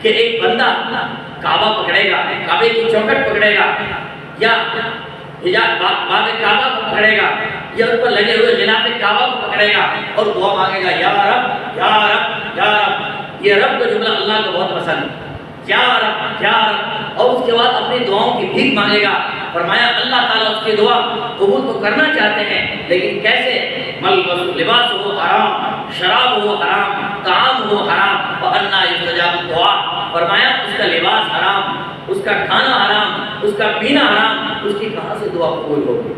کہ ایک بندہ کعبہ پکڑے گا، کعبے کی چوکھٹ پکڑے گا، یا باب کعبہ کو پکڑے گا، یا اس پر لگے ہوئے غلاف کعبہ کو پکڑے گا اور دعا مانگے گا، یا رب یا رب یا رب۔ یہ رب کا جملہ اللہ کو بہت پسند ہے، یا رب یا رب، اور اس کے بعد اپنی دعاؤں کی بھیک مانگے گا۔ فرمایا اللہ تعالیٰ اس کی دعا قبول تو کرنا چاہتے ہیں لیکن کیسے؟ ملبس لباس ہو حرام، شراب ہو حرام، طعام ہو حرام، وَأَنَّىٰ يُسْتَجَابُ الدُّعَاء۔ فرمایا اس کا لباس حرام، اس کا کھانا حرام، اس کا پینا حرام، اس کی کہاں سے دعا قبول ہوگی؟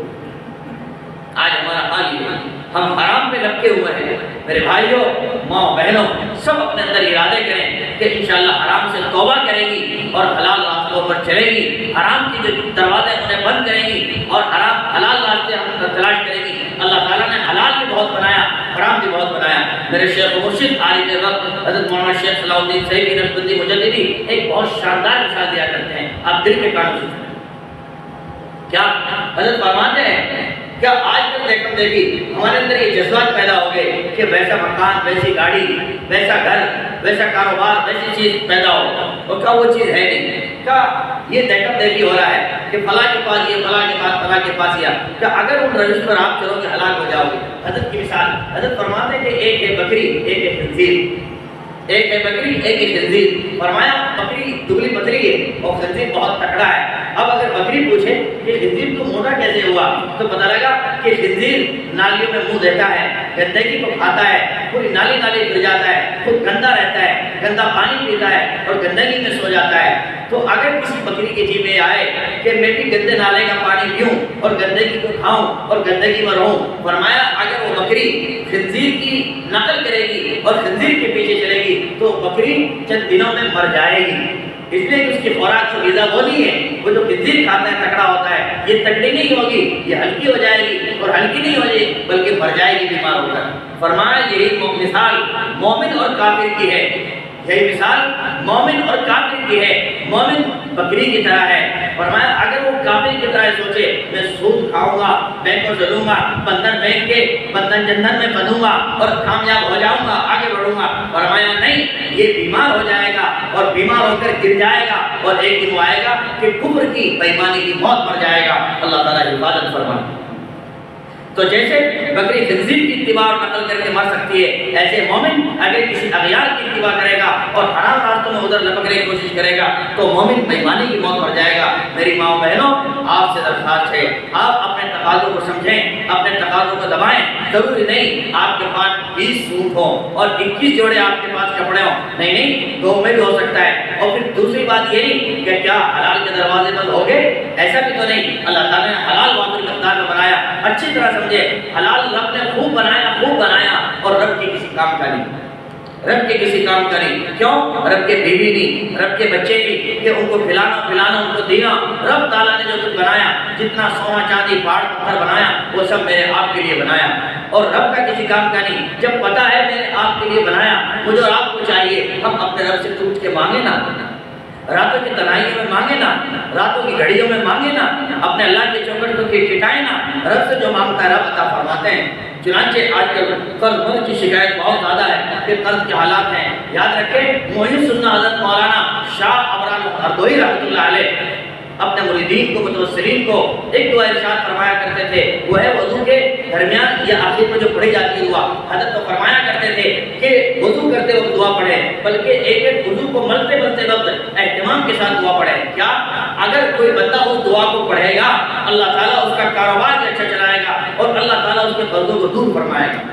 آج ہمارا حال یہ ہے، ہم حرام پہ لپکے ہوئے ہیں۔ میرے بھائیوں، ماں بہنوں، سب اپنے اندر ارادے کریں کہ انشاءاللہ حرام سے توبہ کریں گی اور حلال راستوں پر چلے گی، حرام کی جو دروازے انہیں بند کریں گی اور حرام حلال راستے ہم تلاش کریں گی۔ اللہ تعالیٰ نے حلال بھی بہت بنایا، حرام بھی بہت بنایا۔ میرے شیخ و مرشد عارف وقت حضرت مولانا شیخ صلاح الدین صاحبی نقشبندی مجددی ایک بہت شاندار مثال دیا کرتے ہیں، آپ دل کے کانوں سے سنیں۔ کیا حضرت فرماتے ہیں کیا آج کل دیکھی ہمارے اندر یہ جذبات پیدا ہو گئے کہ ویسا مکان، ویسی گاڑی، ویسا گھر، ویسا کاروبار، ویسی چیز پیدا ہو، اور کیا وہ چیز ہے نہیں؟ کیا یہ دیکھی ہو رہا ہے کہ فلاں کے پاس یہ، فلاں کے پاس، فلاں کے پاس یہ، کہ اگر ان روش پر آپ چلو گے ہلاک ہو جاؤ گے۔ حضرت کی مثال، حضرت فرماتے ہیں کہ ایک ہے بکری، ایک ہے خنزیر، ایک ہے بکری، ایک ہے خنزیر۔ فرمایا بکری دبلی پتلی ہے اور خنزیر بہت تکڑا ہے۔ اب اگر بکری پوچھے کہ خنزیر تو موٹا کیسے ہوا، تو پتہ لگا کہ خنزیر نالیوں میں منہ دیتا ہے، گندگی کو کھاتا ہے، پوری نالی پھر جاتا ہے، خود گندا رہتا ہے، گندا پانی پیتا ہے اور گندگی میں سو جاتا ہے۔ تو اگر کسی بکری کے جی میں آئے کہ میں بھی گندے نالے کا پانی پیوں اور گندگی کو کھاؤں اور گندگی میں رہوں، فرمایا اگر وہ بکری خنزیر کی نقل کرے گی اور خنزیر کے پیچھے چلے گی تو بکری چند دنوں میں مر جائے گی، اس لیے کہ اس کی خوراک اور غذا وہ نہیں ہے۔ وہ جو خنزیر کھاتا ہے تکڑا ہوتا ہے، یہ تکڑی نہیں ہوگی، یہ ہلکی ہو جائے گی، اور ہلکی نہیں ہو جائے گی بلکہ مر جائے گی بیمار ہو کر۔ فرمایا یہی مثال مومن اور کافر کی ہے، یہی مثال مومن اور کافر کی ہے۔ مومن بکری کی طرح ہے، فرمایا اگر وہ کافر کی طرح سوچے میں سود کھاؤں گا، بینکوں سے لوں گا، بندھن بینک کے بندھن جنھن میں بنوں گا اور کامیاب ہو جاؤں گا، آگے بڑھوں گا، فرمایا نہیں، یہ بیمار ہو جائے گا اور بیمار ہو کر گر جائے گا، اور ایک دن وہ آئے گا کہ کفر کی، بے ایمانی کی موت مر جائے گا۔ اللہ تعالیٰ حفاظت فرمائے۔ تو جیسے بکری خنزیر کی اتباع اور نقل کر کے مر سکتی ہے، ایسے مومن اگر کسی اغیار کی اتباع کرے گا اور حرام راستوں میں ادھر لپکنے کی کوشش کرے گا تو مومن بے ایمانی کی موت مر جائے گا۔ میری ماں بہنوں، آپ سے درخواست ہے آپ اپنے تقاضوں کو سمجھیں، اپنے تقاضوں کو دبائیں۔ ضروری نہیں آپ کے پاس 20 سوٹ ہوں اور 21 جوڑے آپ کے پاس کپڑے ہوں، نہیں 2 میں بھی ہو سکتا ہے۔ اور پھر دوسری بات یہ نہیں کہ کیا حلال کے دروازے بند ہو گئے، ایسا بھی تو نہیں۔ اللہ تعالیٰ نے حلال وافر مقدار میں بنایا، اچھی طرح سمجھے، حلال رب نے خوب بنایا اور رب کے کسی کام کا نہیں، رب کے کسی کام کا نہیں۔ کیوں؟ رب کے بیوی نہیں، رب کے بچے نہیں کہ ان کو کھلانا ان کو دینا۔ رب تعالیٰ نے جو کچھ بنایا، جتنا سونا چاندی پہاڑ پتھر بنایا، وہ سب میرے آپ کے لیے بنایا، اور رب کا کسی کام کا نہیں۔ جب پتہ ہے میں نے آپ کے لیے بنایا، مجھے اور آپ کو چاہیے ہم اپنے رب سے ٹوٹ کے مانگے نا، راتوں کی تنہائیوں میں مانگے نا، راتوں کی گھڑیوں میں مانگے نا، اپنے اللہ کے چوکٹ کو کٹائے نا۔ رب سے جو مانگتا ہے رب عطا فرماتے ہیں۔ چنانچہ آج کل قرض مرض کی شکایت بہت زیادہ ہے کہ قرض کے حالات ہیں۔ یاد رکھیں محی سننا حضرت مولانا شاہ ابرال ہردوئی رحمۃ اللہ علیہ اپنے مریدین کو، متوسلین کو ایک دعا ارشاد فرمایا کرتے تھے، وہ ہے وضو کے درمیان یا آخر میں جو پڑھی جاتی ہے دعا۔ حضرت تو فرمایا کرتے تھے کہ وضو کرتے وقت دعا پڑھیں، بلکہ ایک وضو کو ملتے وقت اہتمام کے ساتھ دعا پڑھیں۔ کیا اگر کوئی بندہ اس دعا کو پڑھے گا، اللہ تعالیٰ اس کا کاروبار بھی اچھا چلائے گا اور اللہ تعالیٰ اس کے قرضوں کو دور فرمائے گا۔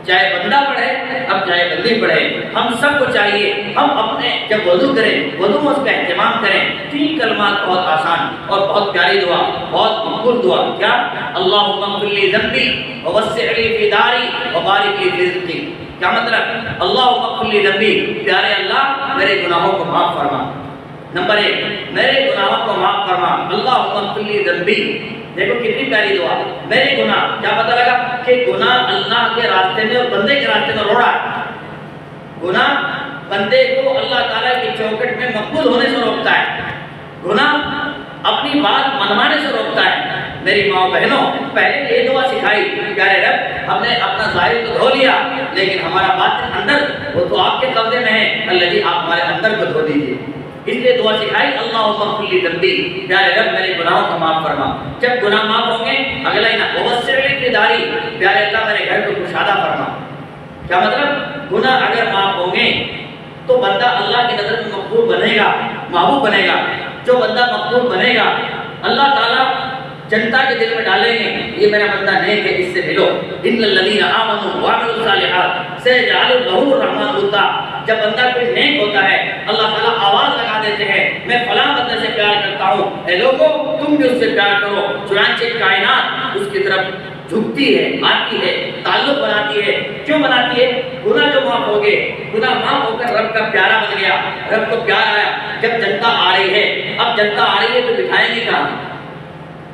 چاہے بندہ پڑھے اب چاہے بندی پڑھے، ہم سب کو چاہیے ہم اپنے جب وضو کریں، وضو میں اس کا اہتمام کریں۔ 3 کلمات بہت آسان اور بہت پیاری دعا، بہت مقبول دعا۔ کیا؟ اللہم اغفر لی ذنبی ووسع لی فی داری وبارک لی فی رزقی۔ کیا مطلب؟ اللہم اغفر لی ذنبی، پیارے اللہ میرے گناہوں کو معاف فرما۔ نمبر 1 میرے گناہوں کو معاف فرما۔ اللہم اغفر لی ذنبی، دیکھو کتنی پیاری دعا، میرے گناہ۔ کیا پتہ لگا کہ گناہ اللہ کے راستے میں اور بندے کے راستے میں روڑا ہے۔ گناہ بندے کو اللہ تعالیٰ کی چوکٹ میں مقبول ہونے سے روکتا ہے، گناہ اپنی بات منوانے سے روکتا ہے۔ میری ماں بہنوں، پہلے یہ دعا سکھائی، پیارے رب ہم نے اپنا ظاہر تو دھو لیا لیکن ہمارا باطن اندر وہ تو آپ کے قبضے میں ہے، اللہ جی آپ ہمارے اندر کو دھو دیجیے۔ اس لیے دعا سکھائی اللہم اغفر لی ذنبی، پیارے رب میرے گناہوں کو معاف فرما۔ جب گناہ معاف ہوں گے اگلا ہی نہ وسع لی فی داری، پیارے اللہ میرے گھر کو کشادہ فرما۔ کیا مطلب؟ گناہ اگر معاف ہوں گے تو بندہ اللہ کی نظر میں مقبول بنے گا، محبوب بنے گا۔ جو بندہ مقبول بنے گا اللہ تعالیٰ جنتا کے دل میں ڈالیں گے یہ میرا بندہ نیک ہے، اس سے ملو۔ ان الذین آمنوا وعملوا الصالحات سیجعل لہ الرحمن ودا۔ جب بندہ کوئی نیک ہوتا ہے اللہ تعالیٰ آواز لگا دیتے ہیں میں فلاں بندے سے پیار کرتا ہوں، اے لوگوں تم بھی اس سے پیار کرو۔ چنانچہ کائنات اس کی طرف جھکتی ہے، آتی ہے، تعلق بناتی ہے۔ کیوں بناتی ہے؟ گناہ جو معاف ہو گئے، گناہ معاف ہو کر رب کا پیارا بن گیا، رب کو پیار آیا۔ جب جنتا آ رہی ہے، اب جنتا آ رہی ہے تو بٹھائیں گے کہاں؟